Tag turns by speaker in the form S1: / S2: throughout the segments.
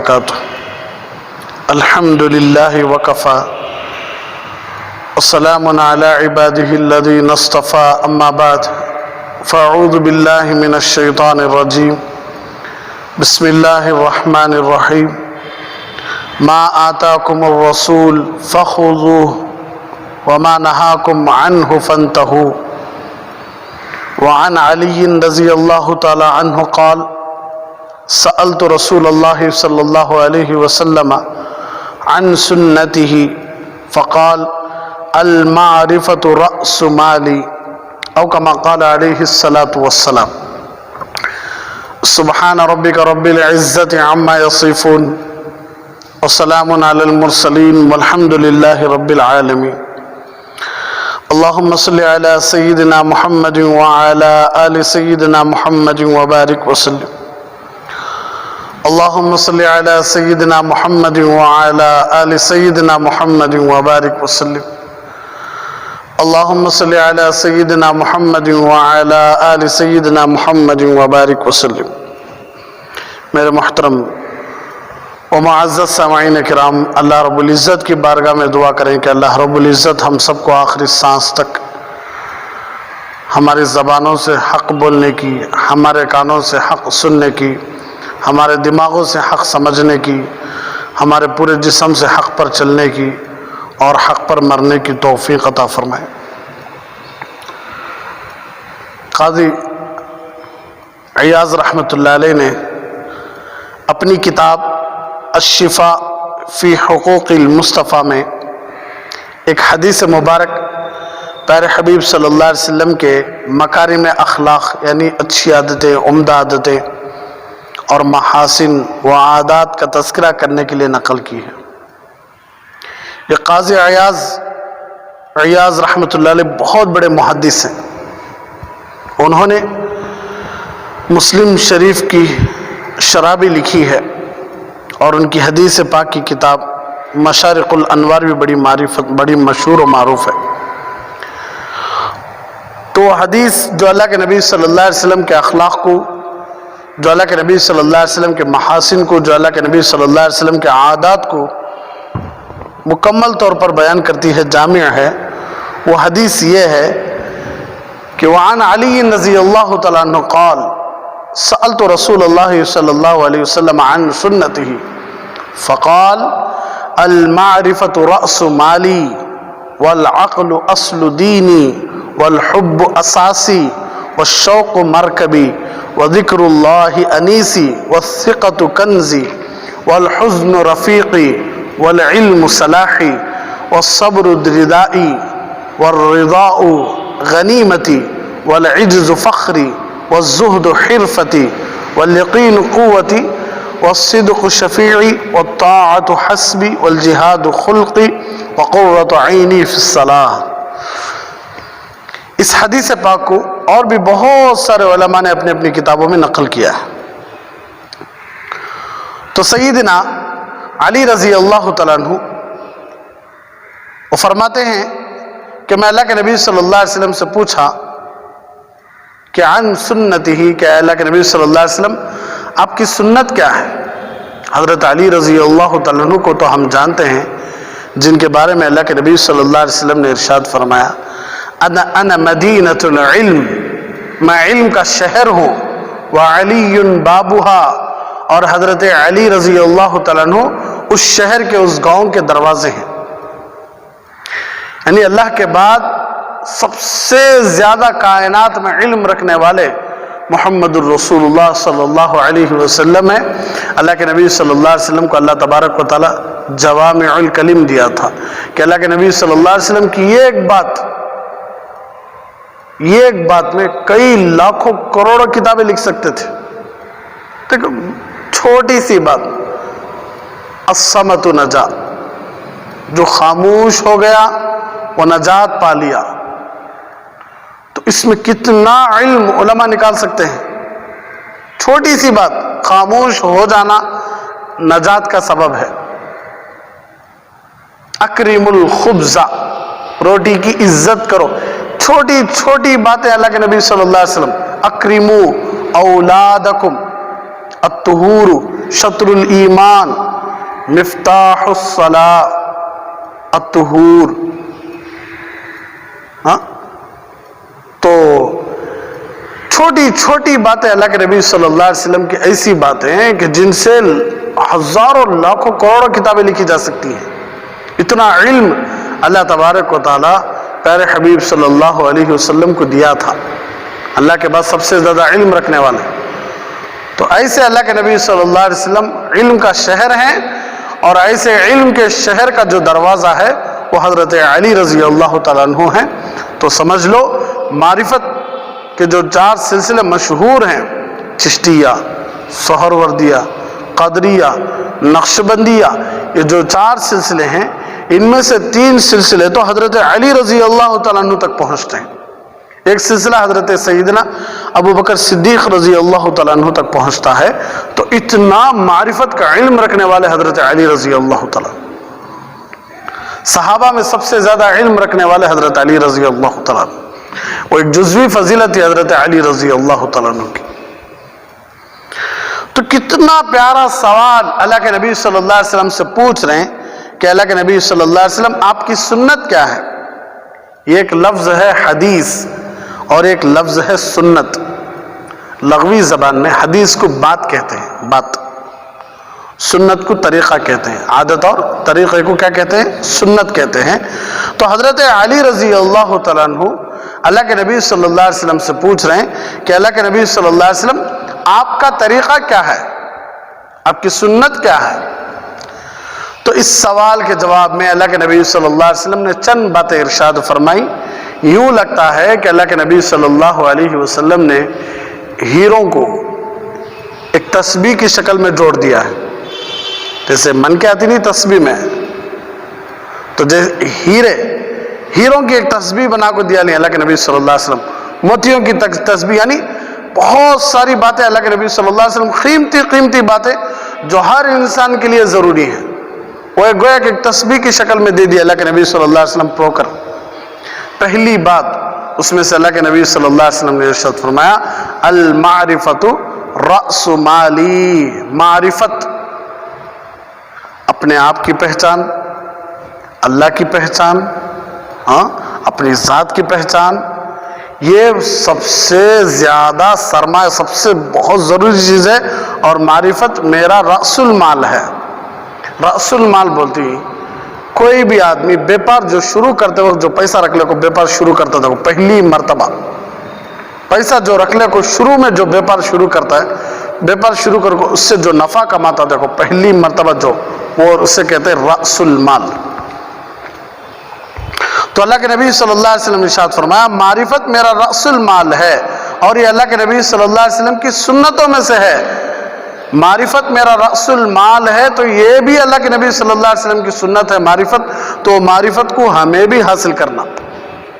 S1: وبركاته. الحمد لله وكفى والسلام على عباده الذين اصطفى. أما بعد فأعوذ بالله من الشيطان الرجيم. بسم الله الرحمن الرحيم. ما آتاكم الرسول فخذوه وما نهاكم عنه فانتهوا. وعن علي رضي الله تعالى عنه قال: سألت رسول الله صلى الله عليه وسلم عن سنته فقال: المعرفة رأس مالي، أو كما قال عليه الصلاة والسلام. سبحان ربك رب العزة عما يصفون وسلام على المرسلين والحمد لله رب العالمين. اللهم صل على سيدنا محمد وعلى آل سيدنا محمد وبارك وسلم. اللهم صل على سيدنا محمد وعلى آل سيدنا محمد وبارك وسلم. اللهم صل على سيدنا محمد وعلى آل سيدنا محمد وبارك وسلم. میرے محترم و معزز سامعین کرام، اللہ رب العزت کی بارگاہ میں دعا کریں کہ اللہ رب العزت ہم سب کو آخری سانس تک ہماری زبانوں سے حق بولنے کی، ہمارے کانوں سے حق سننے کی، ہمارے دماغوں سے حق سمجھنے کی، ہمارے پورے جسم سے حق پر چلنے کی اور حق پر مرنے کی توفیق عطا فرمائے. قاضی عیاض رحمۃ اللہ علیہ نے اپنی کتاب الشفاء فی حقوق المصطفیٰ میں ایک حدیث مبارک پیارے حبیب صلی اللہ علیہ وسلم کے مکارم اخلاق یعنی اچھی عادتیں، عمدہ عادتیں اور محاسن و عادات کا تذکرہ کرنے کے لیے نقل کی ہے. یہ قاضی عیاض رحمۃ اللہ علیہ بہت بڑے محدث ہیں. انہوں نے مسلم شریف کی شرح بھی لکھی ہے اور ان کی حدیث پاک کی کتاب مشارق الانوار بھی بڑی مشہور و معروف ہے. تو حدیث جو اللہ کے نبی صلی اللہ علیہ وسلم کے اخلاق کو، جو اللہ کے نبی صلی اللہ علیہ وسلم کے محاسن کو، جو اللہ کے نبی صلی اللہ علیہ وسلم کے عادات کو مکمل طور پر بیان کرتی ہے، جامع ہے. وہ حدیث یہ ہے کہ وعن علی رضی اللہ تعالیٰ عنہ قال: سألت رسول اللہ صلی اللہ علیہ وسلم عن سنته فقال: المعرفة رأس مالی والعقل اصل دینی والحب اساسی والشوق مرکبی وذکر اللہ انیسی والثقة کنزی والحزن رفیقی والعلم صلاحی والصبر ردائی والرضاء غنیمتی والعجز فخری والزہد حرفتی والیقین قوتی والصدق شفیعی والطاعت حسبی والجہاد خلقی وقرۃ عینی فی الصلاۃ. اس حدیث پاک کو اور بھی بہت سارے علماء نے اپنی اپنی کتابوں میں نقل کیا ہے. تو سیدنا علی رضی اللہ تعالیٰ عنہ وہ فرماتے ہیں کہ میں اللہ کے نبی صلی اللہ علیہ وسلم سے پوچھا کہ عن سنتی ہی، کہ اللہ کے نبی صلی اللہ علیہ وسلم آپ کی سنت کیا ہے؟ حضرت علی رضی اللہ تعالیٰ عنہ کو تو ہم جانتے ہیں، جن کے بارے میں اللہ کے نبی صلی اللہ علیہ وسلم نے ارشاد فرمایا: انا مدینۃ العلم، میں علم کا شہر ہوں، وعلی بابھا، اور حضرت علی رضی اللہ تعالیٰ عنہ اس شہر کے، اس گاؤں کے دروازے ہیں. یعنی اللہ کے بعد سب سے زیادہ کائنات میں علم رکھنے والے محمد الرسول اللہ صلی اللہ علیہ وسلم ہے. اللہ کے نبی صلی اللہ علیہ وسلم کو اللہ تبارک و تعالی جوامع الکلم دیا تھا کہ اللہ کے نبی صلی اللہ علیہ وسلم کی یہ ایک بات میں کئی لاکھوں کروڑوں کتابیں لکھ سکتے تھے. چھوٹی سی بات، الصمت نجا، جو خاموش ہو گیا وہ نجات پا لیا. تو اس میں کتنا علم علماء نکال سکتے ہیں. چھوٹی سی بات، خاموش ہو جانا نجات کا سبب ہے. اکرم الخبز، روٹی کی عزت کرو. چھوٹی چھوٹی باتیں اللہ کے نبی صلی اللہ علیہ وسلم، اکرمو اولادکم الطہور، شطر الایمان مفتاح الصلاۃ الطہور. تو چھوٹی چھوٹی باتیں اللہ کے نبی صلی اللہ علیہ وسلم کی ایسی باتیں ہیں کہ جن سے ہزاروں لاکھوں کروڑوں کتابیں لکھی جا سکتی ہیں. اتنا علم اللہ تبارک و تعالی پیارے حبیب صلی اللہ علیہ وسلم کو دیا تھا. اللہ کے بعد سب سے زیادہ علم رکھنے والے. تو ایسے اللہ کے نبی صلی اللہ علیہ وسلم علم کا شہر ہیں، اور ایسے علم کے شہر کا جو دروازہ ہے وہ حضرت علی رضی اللہ تعالیٰ عنہ ہیں. تو سمجھ لو معرفت کے جو 4 سلسلے مشہور ہیں، چشتیہ، سہروردیہ، قدریہ، نقشبندیہ، یہ جو 4 سلسلے ہیں ان میں سے 3 سلسلے تو حضرت علی رضی اللہ تعالیٰ عنہ تک پہنچتے ہیں. ایک سلسلہ حضرت سیدنا ابو بکر صدیق رضی اللہ تعالیٰ عنہ تک پہنچتا ہے. تو اتنا معرفت کا علم رکھنے والے حضرت علی رضی اللہ تعالیٰ. صحابہ میں سب سے زیادہ علم رکھنے والے حضرت علی رضی اللہ تعالیٰ. وہ ایک جزوی فضیلت ہے حضرت علی رضی اللہ تعالیٰ عنہ کی. تو کتنا پیارا سوال اللہ کے نبی صلی اللہ علیہ وسلم سے پوچھ رہے ہیں کہ اللہ کے نبی صلی اللہ علیہ وسلم آپ کی سنت کیا ہے. یہ ایک لفظ ہے حدیث اور ایک لفظ ہے سنت. لغوی زبان میں حدیث کو بات کہتے ہیں، بات. سنت کو طریقہ کہتے ہیں، عادت اور طریقے کو کیا کہتے ہیں؟ سنت کہتے ہیں. تو حضرت علی رضی اللہ تعالیٰ عنہ اللہ کے نبی صلی اللہ علیہ وسلم سے پوچھ رہے ہیں کہ اللہ کے نبی صلی اللہ علیہ وسلم آپ کا طریقہ کیا ہے، آپ کی سنت کیا ہے. تو اس سوال کے جواب میں اللہ کے نبی صلی اللہ علیہ وسلم نے چند باتیں ارشاد فرمائی. یوں لگتا ہے کہ اللہ کے نبی صلی اللہ علیہ وسلم نے ہیروں کو ایک تسبیح کی شکل میں جوڑ دیا ہے. جیسے من کے آتی نہیں تسبیح میں، تو جیسے ہیروں کی ایک تسبیح بنا کو دیا نہیں اللہ کے نبی صلی اللہ علیہ وسلم. موتیوں کی تسبیح، یعنی بہت ساری باتیں اللہ کے نبی صلی اللہ علیہ وسلم، قیمتی قیمتی باتیں جو ہر انسان کے لیے ضروری ہیں، وہ ایک گویا کہ ایک تسبیح کی شکل میں دے دی اللہ کے نبی صلی اللہ علیہ وسلم پرو کر. پہلی بات اس میں سے اللہ کے نبی صلی اللہ علیہ وسلم نے ارشاد فرمایا المعرفت رأس مالی. معرفت، اپنے آپ کی پہچان، اللہ کی پہچان، اپنی ذات کی پہچان، یہ سب سے زیادہ سرمایہ، سب سے بہت ضروری چیز ہے. اور معرفت میرا رأس المال ہے. رأس المال بولتی ہیں کوئی بھی آدمی بیپار جو شروع کرتے وقت جو پیسہ رکھ لے کو بیپار شروع کرتا تھا، پہلی مرتبہ پیسہ جو رکھ لے کو شروع میں جو بیپار شروع کرتا ہے، بیپار شروع کر کو اس سے جو نفع کماتا دیکھو پہلی مرتبہ جو، وہ اسے کہتے ہیں رأس المال. تو اللہ کے نبی صلی اللہ علیہ وسلم نے ارشاد فرمایا معرفت میرا رأس المال ہے. اور یہ اللہ کے نبی صلی اللہ علیہ وسلم کی سنتوں میں سے ہے. معرفت میرا رأس المال ہے، تو یہ بھی اللہ کے نبی صلی اللہ علیہ وسلم کی سنت ہے معرفت. تو معرفت کو ہمیں بھی حاصل کرنا،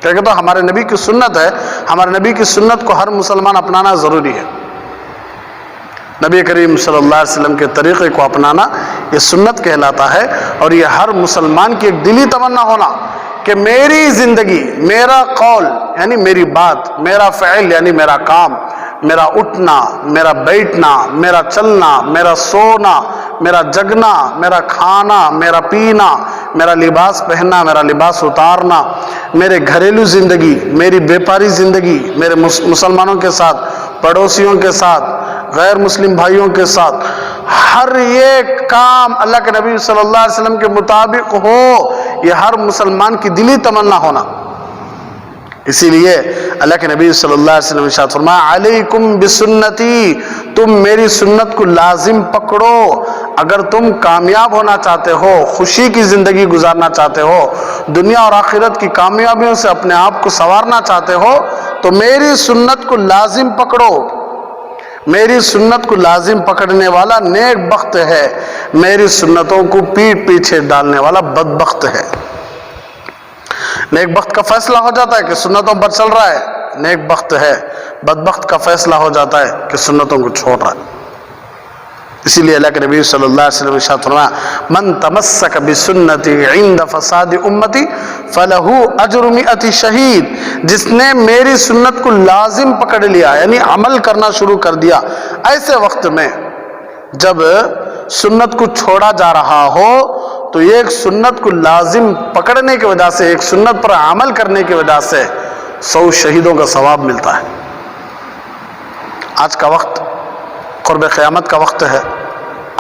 S1: کیونکہ تو ہمارے نبی کی سنت ہے. ہمارے نبی کی سنت کو ہر مسلمان اپنانا ضروری ہے. نبی کریم صلی اللہ علیہ وسلم کے طریقے کو اپنانا یہ سنت کہلاتا ہے. اور یہ ہر مسلمان کی ایک دلی تمنا ہونا کہ میری زندگی، میرا قول یعنی میری بات، میرا فعل یعنی میرا کام، میرا اٹھنا، میرا بیٹھنا، میرا چلنا، میرا سونا، میرا جگنا، میرا کھانا، میرا پینا، میرا لباس پہننا، میرا لباس اتارنا، میرے گھریلو زندگی، میری بیپاری زندگی، میرے مسلمانوں کے ساتھ، پڑوسیوں کے ساتھ، غیر مسلم بھائیوں کے ساتھ، ہر ایک کام اللہ کے نبی صلی اللہ علیہ وسلم کے مطابق ہو، یہ ہر مسلمان کی دلی تمنا ہونا. اسی لیے اللہ کے نبی صلی اللہ علیہ وسلم نے ارشاد فرمایا علیکم بسنتی، تم میری سنت کو لازم پکڑو. اگر تم کامیاب ہونا چاہتے ہو، خوشی کی زندگی گزارنا چاہتے ہو، دنیا اور آخرت کی کامیابیوں سے اپنے آپ کو سنوارنا چاہتے ہو، تو میری سنت کو لازم پکڑو. میری سنت کو لازم پکڑنے والا نیک بخت ہے، میری سنتوں کو پیٹ پیچھے ڈالنے والا بدبخت ہے. نیک بخت کا فیصلہ ہو جاتا ہے کہ سنتوں پر چل رہا ہے، نیک بخت ہے. بدبخت کا فیصلہ ہو جاتا ہے کہ سنتوں کو چھوڑ رہا ہے. اسی لیے اللہ کے نبی صلی اللہ علیہ وسلم نے ارشاد فرمایا من تمسک بسنتی عند فساد امتی فلہ اجر 100 شہید. جس نے میری سنت کو لازم پکڑ لیا، یعنی عمل کرنا شروع کر دیا ایسے وقت میں جب سنت کو چھوڑا جا رہا ہو تو ایک سنت کو لازم پکڑنے کی وجہ سے، ایک سنت پر عمل کرنے کی وجہ سے 100 شہیدوں کا ثواب ملتا ہے۔ آج کا وقت قرب قیامت کا وقت ہے،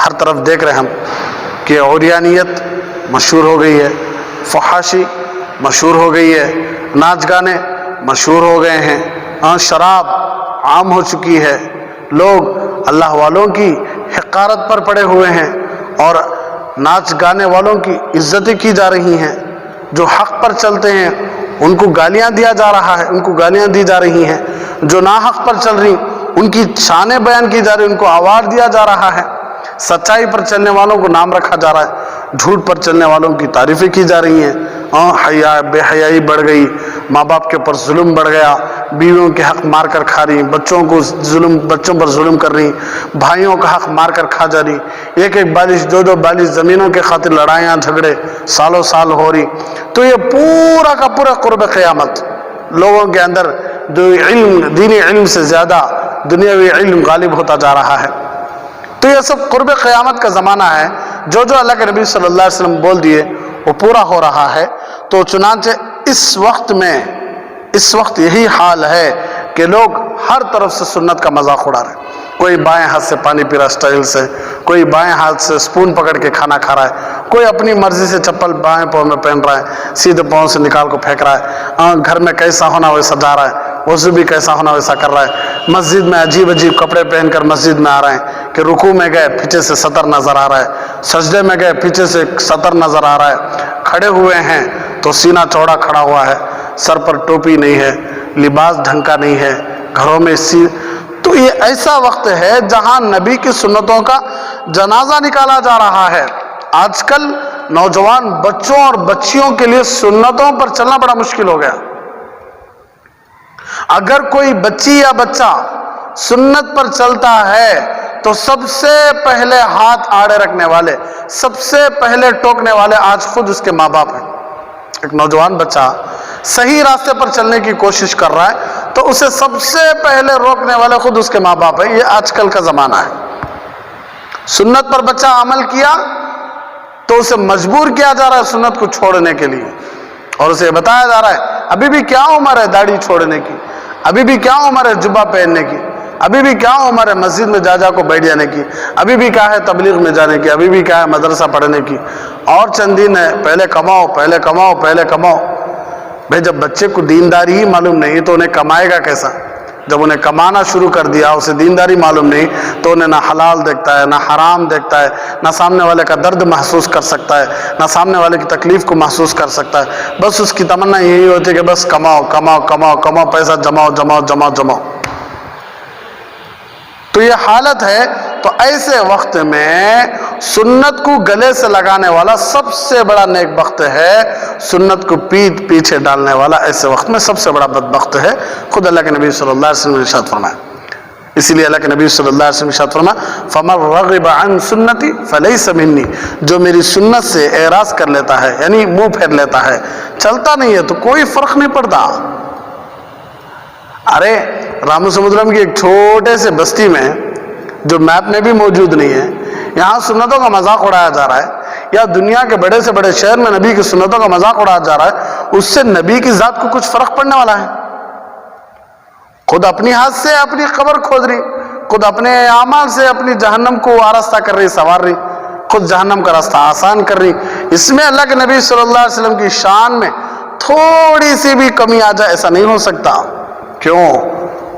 S1: ہر طرف دیکھ رہے ہم کہ عریانیت مشہور ہو گئی ہے، فحاشی مشہور ہو گئی ہے، ناچ گانے مشہور ہو گئے ہیں، شراب عام ہو چکی ہے، لوگ اللہ والوں کی حقارت پر پڑے ہوئے ہیں اور ناچ گانے والوں کی عزتیں کی جا رہی ہیں، جو حق پر چلتے ہیں ان کو گالیاں دیا جا رہا ہے، ان کو گالیاں دی جا رہی ہیں، جو ناحق پر چل رہی ان کی شانیں بیان کی جا رہی، ان کو آوارڈ دیا جا رہا ہے، سچائی پر چلنے والوں کو نام رکھا جا رہا ہے، جھوٹ پر چلنے والوں کی تعریفیں کی جا رہی ہیں، حیا بے حیائی بڑھ گئی، ماں باپ کے اوپر ظلم بڑھ گیا، بیویوں کے حق مار کر کھا رہی، بچوں پر ظلم کر رہی، بھائیوں کا حق مار کر کھا جا رہی، ایک بالش دو بالش زمینوں کے خاطر لڑائیاں جھگڑے سالوں سال ہو رہی۔ تو یہ پورا کا پورا قرب قیامت، لوگوں کے اندر دینی علم سے زیادہ دنیاوی علم غالب ہوتا جا رہا ہے۔ تو یہ سب قرب قیامت کا زمانہ ہے، جو اللہ کے نبی صلی اللہ علیہ وسلم بول دیے وہ پورا ہو رہا ہے۔ تو چنانچہ اس وقت یہی حال ہے کہ لوگ ہر طرف سے سنت کا مذاق اڑا رہے ہیں، کوئی بائیں ہاتھ سے پانی پی رہا سٹائل سے، کوئی بائیں ہاتھ سے سپون پکڑ کے کھانا کھا رہا ہے، کوئی اپنی مرضی سے چپل بائیں پاؤں میں پہن رہا ہے، سیدھے پاؤں سے نکال کو پھینک رہا ہے، گھر میں کیسا ہونا ویسا جا رہا ہے، وضو بھی کیسا ہونا ویسا کر رہا ہے، مسجد میں عجیب کپڑے پہن کر مسجد میں آ رہے ہیں کہ رکوع میں گئے پیچھے سے سطر نظر آ رہا ہے، سجدے میں گئے پیچھے سے سطر نظر آ رہا ہے، کھڑے ہوئے ہیں تو سینہ چوڑا کھڑا ہوا ہے، سر پر ٹوپی نہیں ہے، لباس ڈھنگ کا نہیں ہے، گھروں میں تو یہ ایسا وقت ہے جہاں نبی کی سنتوں کا جنازہ نکالا جا رہا ہے۔ آج کل نوجوان بچوں اور بچیوں کے لیے سنتوں پر چلنا بڑا مشکل ہو گیا۔ اگر کوئی بچی یا بچہ سنت پر چلتا ہے تو سب سے پہلے ہاتھ آڑے رکھنے والے، سب سے پہلے ٹوکنے والے آج خود اس کے ماں باپ ہیں۔ ایک نوجوان بچہ صحیح راستے پر چلنے کی کوشش کر رہا ہے تو اسے سب سے پہلے روکنے والے خود اس کے ماں باپ ہیں۔ یہ آج کل کا زمانہ ہے۔ سنت پر بچہ عمل کیا تو اسے مجبور کیا جا رہا ہے سنت کو چھوڑنے کے لیے، اور اسے بتایا جا رہا ہے ابھی بھی کیا عمر ہے داڑھی چھوڑنے کی، ابھی بھی کیا عمر ہے جبہ پہننے کی، ابھی بھی کیا عمر ہے مسجد میں جا کو بیٹھ جانے کی، ابھی بھی کیا ہے تبلیغ میں جانے کی، ابھی بھی کیا ہے مدرسہ پڑھنے کی، اور چند دن ہے، پہلے کماؤ پہلے کماؤ پہلے کماؤ۔ بھئی جب بچے کو دینداری ہی معلوم نہیں تو انہیں کمائے گا کیسا؟ جب انہیں کمانا شروع کر دیا، اسے دینداری معلوم نہیں تو انہیں نہ حلال دیکھتا ہے نہ حرام دیکھتا ہے، نہ سامنے والے کا درد محسوس کر سکتا ہے، نہ سامنے والے کی تکلیف کو محسوس کر سکتا ہے۔ بس اس کی تمنا یہی ہوتی ہے کہ بس کماؤ کماؤ کماؤ کماؤ، پیسہ جماؤ جماؤ جماؤ جماؤ۔ تو یہ حالت ہے۔ تو ایسے وقت میں سنت کو گلے سے لگانے والا سب سے بڑا نیک بخت ہے، سنت کو پیچھے ڈالنے والا ایسے وقت میں سب سے بڑا بدبخت ہے۔ خود اللہ کے نبی صلی اللہ علیہ وسلم نے ارشاد فرمایا، اسی لیے اللہ کے نبی صلی اللہ علیہ وسلم نے ارشاد فرمایا فَمَن رَغِبَ عَن سُنَّتِي فَلَيْسَ مِنِّي، جو میری سنت سے اعراض کر لیتا ہے یعنی منہ پھیر لیتا ہے، چلتا نہیں ہے تو کوئی فرق نہیں پڑتا۔ ارے رامو سمدرم کی ایک چھوٹے سے بستی میں جو میپ میں بھی موجود نہیں ہے، یہاں سنتوں کا مذاق اڑایا جا رہا ہے، یا دنیا کے بڑے سے بڑے شہر میں نبی کی سنتوں کا مذاق اڑایا جا رہا ہے، اس سے نبی کی ذات کو کچھ فرق پڑنے والا ہے؟ خود اپنی ہاتھ سے اپنی قبر کھود رہی، خود اپنے اعمال سے اپنی جہنم کو آراستہ کر رہی، سنوار رہی، خود جہنم کا راستہ آسان کر رہی۔ اس میں اللہ کے نبی صلی اللہ علیہ وسلم کی شان میں تھوڑی سی بھی کمی آ جائے ایسا نہیں ہو سکتا۔ کیوں؟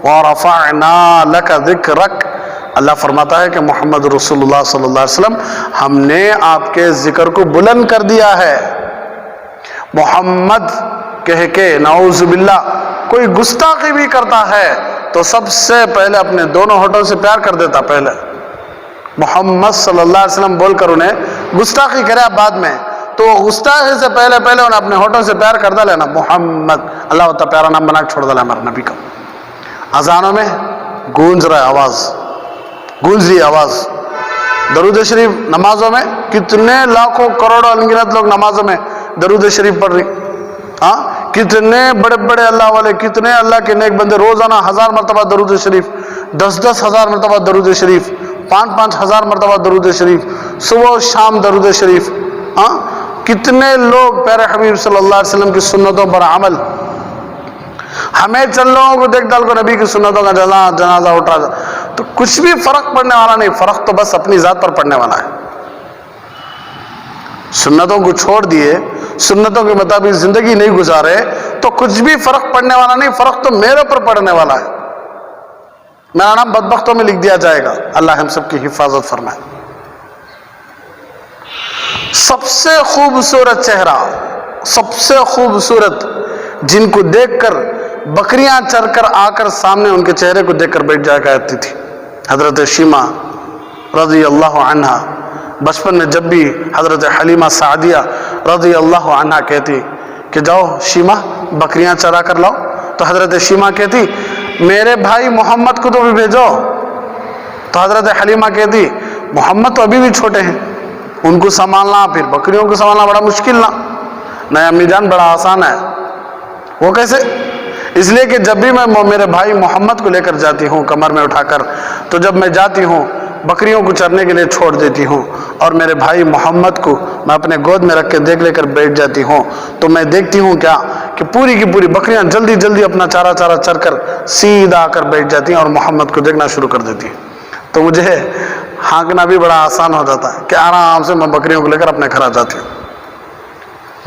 S1: وَرَفَعْنَا لَكَ ذِكْرَكَ، اللہ فرماتا ہے کہ محمد رسول اللہ صلی اللہ علیہ وسلم ہم نے آپ کے ذکر کو بلند کر دیا ہے۔ محمد کہہ کے نعوذ باللہ کوئی گستاخی بھی کرتا ہے تو سب سے پہلے اپنے دونوں ہونٹوں سے پیار کر دیتا، پہلے محمد صلی اللہ علیہ وسلم بول کر انہیں گستاخی کرے بعد میں، تو گستاخی سے پہلے انہیں اپنے ہونٹوں سے پیار کر لینا محمد، اللہ ہوتا پیارا نام بنا کے چھوڑ دینا ہمارے نبی کا۔ اذانوں میں گونج رہا آواز، گونج رہی آواز، درود شریف نمازوں میں کتنے لاکھوں کروڑوں انگنت لوگ نمازوں میں درود شریف پڑھ رہی، کتنے بڑے بڑے اللہ والے، کتنے اللہ کے نیک بندے روزانہ 1000 مرتبہ درود شریف، 10,000 مرتبہ درود شریف، 5,000 مرتبہ درود شریف، صبح و شام درود شریف. کتنے لوگ پیارے حبیب صلی اللہ علیہ وسلم کی سنتوں پر عمل. ہمیں چند لوگوں کو دیکھ ڈال کو نبی کی سنتوں کا جنازہ اٹھا تو کچھ بھی فرق پڑنے والا نہیں. فرق تو بس اپنی ذات پر پڑنے والا ہے. سنتوں کو چھوڑ دیے، سنتوں کے مطابق زندگی نہیں گزارے تو کچھ بھی فرق پڑنے والا نہیں. فرق تو میرے اوپر پڑنے والا ہے. میرا نام بدبختوں میں لکھ دیا جائے گا. اللہ ہم سب کی حفاظت فرمائے. سب سے خوبصورت چہرہ، سب سے خوبصورت، جن کو دیکھ کر بکریاں چر کر آ کر سامنے ان کے چہرے کو دیکھ کر بیٹھ جایا کرتی تھی، حضرت شیمہ رضی اللہ عنہا. بچپن میں جب بھی حضرت حلیمہ سعدیہ رضی اللہ عنہا کہتی کہ جاؤ شیمہ بکریاں چرا کر لاؤ، تو حضرت شیمہ کہتی میرے بھائی محمد کو تو بھی بھیجو. تو حضرت حلیمہ کہتی محمد تو ابھی بھی چھوٹے ہیں، ان کو سنبھالنا، پھر بکریوں کو سنبھالنا بڑا مشکل نا. نہیں امی جان بڑا آسان ہے. وہ کیسے؟ اس لیے کہ جب بھی میں میرے بھائی محمد کو لے کر جاتی ہوں کمر میں اٹھا کر، تو جب میں جاتی ہوں بکریوں کو چرنے کے لیے چھوڑ دیتی ہوں اور میرے بھائی محمد کو میں اپنے گود میں رکھ کے دیکھ لے کر بیٹھ جاتی ہوں، تو میں دیکھتی ہوں کیا کہ پوری کی پوری بکریاں جلدی جلدی اپنا چارہ چر کر سیدھا آ کر بیٹھ جاتی ہیں اور محمد کو دیکھنا شروع کر دیتی ہیں. تو مجھے ہانکنا بھی بڑا آسان ہو جاتا ہے کہ آرام سے میں بکریوں کو لے کر اپنے گھر آ جاتی ہوں.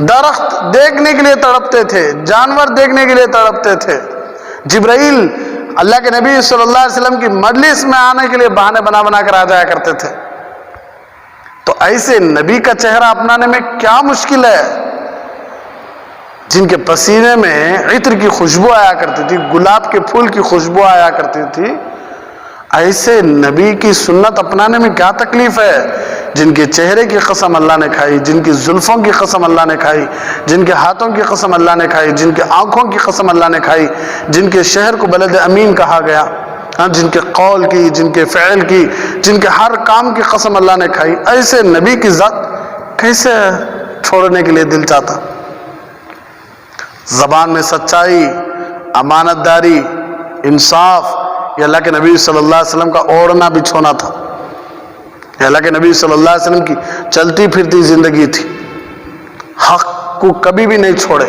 S1: درخت دیکھنے کے لیے تڑپتے تھے، جانور دیکھنے کے لیے تڑپتے تھے. جبرائیل اللہ کے نبی صلی اللہ علیہ وسلم کی مجلس میں آنے کے لیے بہانے بنا بنا کر آ جایا کرتے تھے. تو ایسے نبی کا چہرہ اپنانے میں کیا مشکل ہے؟ جن کے پسینے میں عطر کی خوشبو آیا کرتی تھی، گلاب کے پھول کی خوشبو آیا کرتی تھی، ایسے نبی کی سنت اپنانے میں کیا تکلیف ہے؟ جن کے چہرے کی قسم اللہ نے کھائی، جن کی زلفوں کی قسم اللہ نے کھائی، جن کے ہاتھوں کی قسم اللہ نے کھائی، جن کے آنکھوں کی قسم اللہ نے کھائی، جن کے شہر کو بلد امین کہا گیا، جن کے قول کی، جن کے فعل کی، جن کے ہر کام کی قسم اللہ نے کھائی، ایسے نبی کی ذات کیسے چھوڑنے کے لیے دل چاہتا؟ زبان میں سچائی، امانت داری، انصاف، یہ اللہ کے نبی صلی اللہ علیہ وسلم کا اوڑھنا بچھونا تھا. یہ اللہ کے نبی صلی اللہ علیہ وسلم کی چلتی پھرتی زندگی تھی. حق کو کبھی بھی نہیں چھوڑے،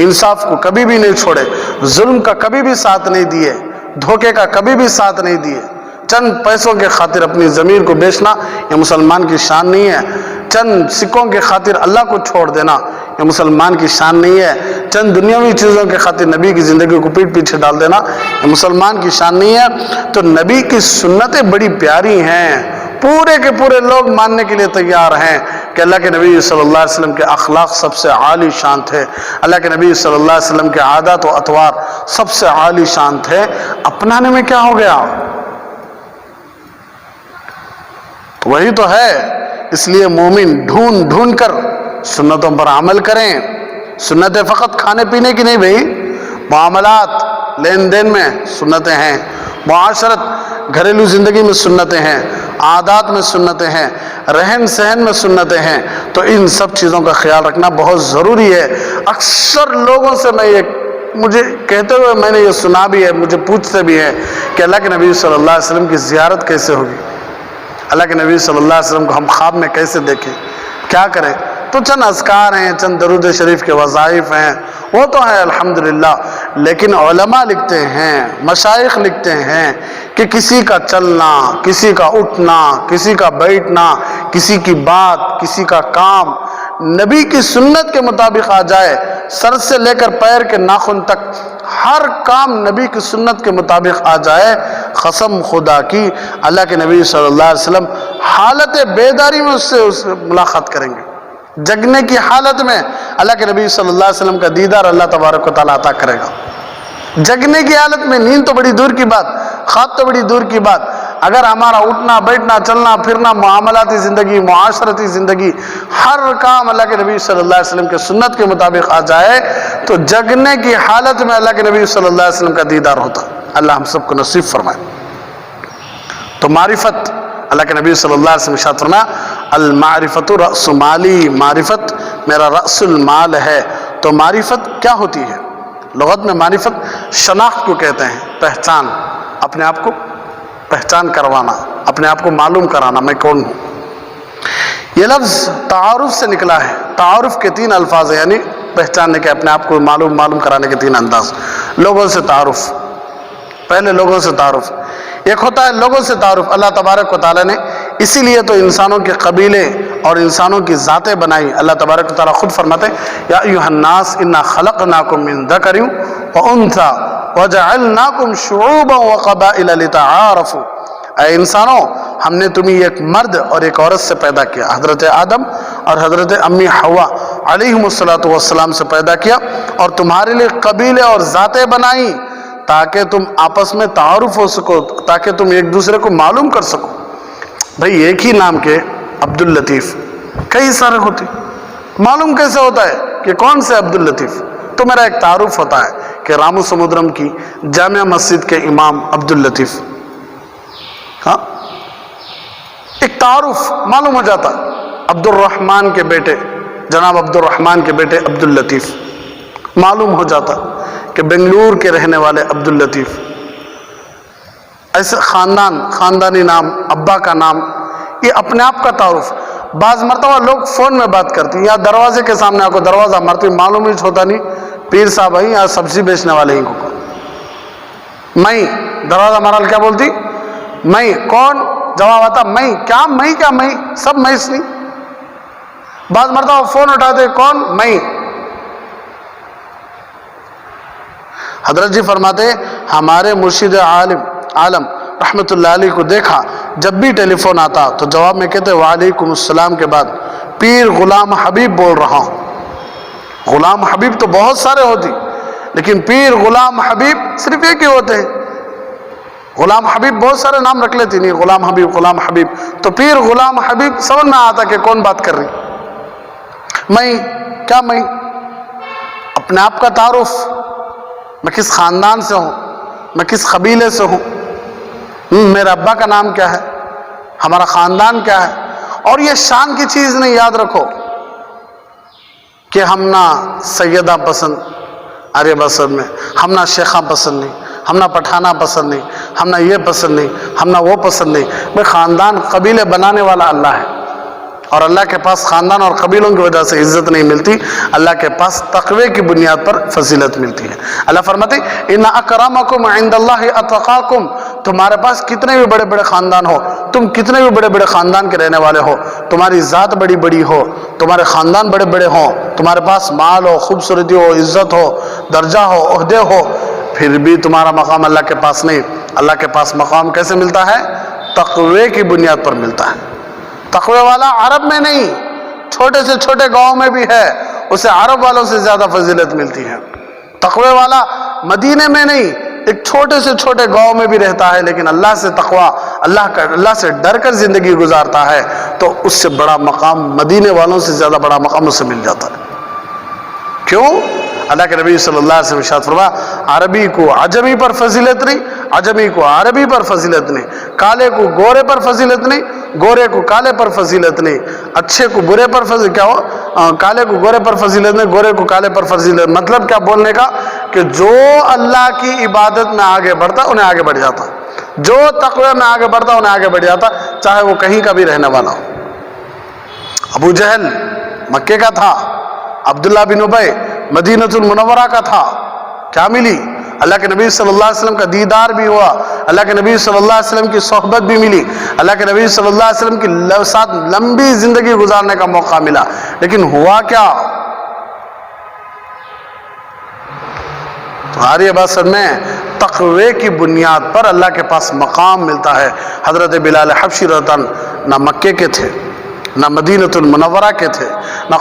S1: انصاف کو کبھی بھی نہیں چھوڑے، ظلم کا کبھی بھی ساتھ نہیں دیے، دھوکے کا کبھی بھی ساتھ نہیں دیے. چند پیسوں کے خاطر اپنی ضمیر کو بیچنا یہ مسلمان کی شان نہیں ہے. چند سکوں کے خاطر اللہ کو چھوڑ دینا یہ مسلمان کی شان نہیں ہے. چند دنیاوی چیزوں کے خاطر نبی کی زندگی کو پیٹ پیچھے ڈال دینا یہ مسلمان کی شان نہیں ہے. تو نبی کی سنتیں بڑی پیاری ہیں، پورے کے پورے لوگ ماننے کے لیے تیار ہیں کہ اللہ کے نبی صلی اللہ علیہ وسلم کے اخلاق سب سے عالی شان تھے، اللہ کے نبی صلی اللہ علیہ وسلم کے عادات و اطوار سب سے عالی شان تھے. اپنانے میں کیا ہو گیا؟ تو وہی تو ہے. اس لیے مومن ڈھونڈ ڈھونڈ کر سنتوں پر عمل کریں. سنتیں فقط کھانے پینے کی نہیں بھئی، معاملات لین دین میں سنتیں ہیں، معاشرت گھریلو زندگی میں سنتیں ہیں، عادات میں سنتیں ہیں، رہن سہن میں سنتیں ہیں. تو ان سب چیزوں کا خیال رکھنا بہت ضروری ہے. اکثر لوگوں سے مجھے کہتے ہوئے میں نے یہ سنا بھی ہے، مجھے پوچھتے بھی ہیں کہ اللہ کے نبی صلی اللہ علیہ وسلم کی زیارت کیسے ہوگی، اللہ کے نبی صلی اللہ علیہ وسلم کو ہم خواب میں کیسے دیکھیں، کیا کریں؟ تو چند اذکار ہیں، چند درود شریف کے وظائف ہیں، وہ تو ہے الحمدللہ. لیکن علماء لکھتے ہیں، مشائخ لکھتے ہیں کہ کسی کا چلنا، کسی کا اٹھنا، کسی کا بیٹھنا، کسی کی بات، کسی کا کام نبی کی سنت کے مطابق آ جائے، سر سے لے کر پیر کے ناخن تک ہر کام نبی کی سنت کے مطابق آ جائے، قسم خدا کی اللہ کے نبی صلی اللہ علیہ وسلم حالت بیداری میں اس سے ملاقات کریں گے. جگنے کی حالت میں اللہ کے نبی صلی اللہ علیہ وسلم کا دیدار اللہ تبارک و تعالیٰ عطا کرے گا. جگنے کی حالت میں، نیند تو بڑی دور کی بات، خواب تو بڑی دور کی بات، اگر ہمارا اٹھنا بیٹھنا چلنا پھرنا معاملاتی زندگی، معاشرتی زندگی، ہر کام اللہ کے نبی صلی اللہ علیہ وسلم کے سنت کے مطابق آ جائے تو جگنے کی حالت میں اللہ کے نبی صلی اللہ علیہ وسلم کا دیدار ہوتا. اللہ ہم سب کو نصیب فرمائے. تو معرفت، اللہ کے نبی صلی اللہ علیہ وسلم ارشاد فرمایا المعرفت رأس مالی، معرفت میرا رأس المال ہے. تو معرفت کیا ہوتی ہے؟ لغت میں معرفت شناخت کو کہتے ہیں، پہچان، اپنے آپ کو پہچان کروانا. اپنے آپ کو معلوم کرانا میں کون ہوں۔ یہ لفظ تعارف سے نکلا ہے۔ تعارف کے 3 الفاظ ہیں، یعنی پہچاننے کے، اپنے آپ کو معلوم کرانے کے 3 انداز۔ لوگوں سے تعارف، پہلے لوگوں سے تعارف، ایک ہوتا ہے لوگوں سے تعارف۔ اللہ تبارک و تعالیٰ نے اسی لیے تو انسانوں کے قبیلے اور انسانوں کی ذاتیں بنائی۔ اللہ تبارک و تعالیٰ خود فرماتے ہیں یا ایھا الناس انا خلقناکم من ذکر وانثی وجعلناکم شعوبا وقبائل لتعارفوا، اے انسانوں ہم نے تمہیں ایک مرد اور ایک عورت سے پیدا کیا، حضرت آدم اور حضرت امی حوا علیہم السلام سے پیدا کیا، اور تمہارے لیے قبیلے اور ذاتیں بنائیں تاکہ تم آپس میں تعارف ہو سکو، تاکہ تم ایک دوسرے کو معلوم کر سکو۔ بھئی ایک ہی نام کے عبد اللطیف کئی سارے ہوتے، معلوم کیسے ہوتا ہے کہ کون سے عبد اللطیف؟ تو میرا ایک تعارف ہوتا ہے کہ رامو سمودرم کی جامع مسجد کے امام عبد اللطیف، ہاں ایک تعارف معلوم ہو جاتا۔ عبد الرحمن کے بیٹے، جناب عبد الرحمن کے بیٹے عبد اللطیف، معلوم ہو جاتا کہ بنگلور کے رہنے والے عبد اللطیف۔ ایسے خاندانی نام، ابا کا نام، یہ اپنے آپ کا تعارف۔ بعض مرتبہ لوگ فون میں بات کرتی ہیں یا دروازے کے سامنے آ کو دروازہ مارتی، معلوم ہی ہوتا نہیں پیر صاحب ہیں یا سبزی بیچنے والے ہیں کو۔ میں دروازہ مارال کیا بولتی؟ میں کون؟ جواب آتا میں کیا، میں کیا، میں سب میں اس نہیں۔ بعض مرتبہ فون اٹھاتے، کون؟ میں۔ حضرت جی فرماتے ہمارے مرشد عالم رحمت اللہ علیہ کو دیکھا، جب بھی ٹیلی فون آتا تو جواب میں کہتے وعلیکم السلام کے بعد پیر غلام حبیب بول رہا ہوں۔ غلام حبیب تو بہت سارے ہوتی، لیکن پیر غلام حبیب صرف ایک ہی ہوتے ہیں۔ غلام حبیب بہت سارے نام رکھ لیتی، نہیں غلام حبیب غلام حبیب، تو پیر غلام حبیب سمجھ میں آتا کہ کون بات کر رہی۔ میں کیا، میں اپنے آپ کا تعارف، میں کس خاندان سے ہوں، میں کس قبیلے سے ہوں، میرے ابا کا نام کیا ہے، ہمارا خاندان کیا ہے۔ اور یہ شان کی چیز نہیں، یاد رکھو کہ ہم نہ سیدہ پسند عرب بسر میں، ہم نہ شیخہ پسند نہیں، ہم نہ پٹھانا پسند نہیں، ہم نہ یہ پسند نہیں، ہم نہ وہ پسند نہیں۔ میں خاندان قبیلے بنانے والا اللہ ہے، اور اللہ کے پاس خاندان اور قبیلوں کی وجہ سے عزت نہیں ملتی، اللہ کے پاس تقوی کی بنیاد پر فضیلت ملتی ہے۔ اللہ فرماتے ان اکرمکم عند اللہ اتقاکم، تمہارے پاس کتنے بھی بڑے بڑے خاندان ہو، تم کتنے بھی بڑے بڑے خاندان کے رہنے والے ہو، تمہاری ذات بڑی بڑی ہو، تمہارے خاندان بڑے بڑے ہوں، تمہارے پاس مال ہو، خوبصورتی ہو، عزت ہو، درجہ ہو، عہدے ہو، پھر بھی تمہارا مقام اللہ کے پاس نہیں۔ اللہ کے پاس مقام کیسے ملتا ہے؟ تقوی کی بنیاد پر ملتا ہے۔ تقوی والا عرب میں نہیں، چھوٹے سے چھوٹے گاؤں میں بھی ہے، اسے عرب والوں سے زیادہ فضیلت ملتی ہے۔ تقوی والا مدینے میں نہیں، ایک چھوٹے سے چھوٹے گاؤں میں بھی رہتا ہے، لیکن اللہ سے تقوی، اللہ سے ڈر کر زندگی گزارتا ہے، تو اس سے بڑا مقام، مدینے والوں سے زیادہ بڑا مقام اسے مل جاتا ہے۔ کیوں؟ اللہ کے نبی صلی اللہ علیہ وسلم ارشاد فرمایا عربی کو عجمی پر فضیلت نہیں، عجمی کو عربی پر فضیلت نہیں، کالے کو گورے پر فضیلت نہیں، گورے کو کالے پر فضیلت نہیں، اچھے کو برے پر فضیلت، کیا ہو، کالے کو گورے پر فضیلت نہیں، گورے کو کالے پر فضیلت۔ مطلب کیا بولنے کا کہ جو اللہ کی عبادت میں آگے بڑھتا انہیں آگے بڑھ جاتا، جو تقوی میں آگے بڑھتا انہیں آگے بڑھ جاتا، چاہے وہ کہیں کا بھی رہنے والا ہو۔ ابو جہل مکے کا تھا، عبداللہ بن ابی مدینہ المنورہ کا تھا، کیا ملی؟ اللہ کے نبی صلی اللہ علیہ وسلم کا دیدار بھی ہوا، اللہ کے نبی صلی اللہ علیہ وسلم کی صحبت بھی ملی، اللہ کے نبی صلی اللہ علیہ وسلم کی ساتھ لمبی زندگی گزارنے کا موقع ملا، لیکن ہوا کیا؟ تمہاری بسر میں تقوی کی بنیاد پر اللہ کے پاس مقام ملتا ہے۔ حضرت بلال حبشی رضی اللہ عنہ نہ مکے کے تھے، نہ مدینہ المنورہ کے تھے، نہ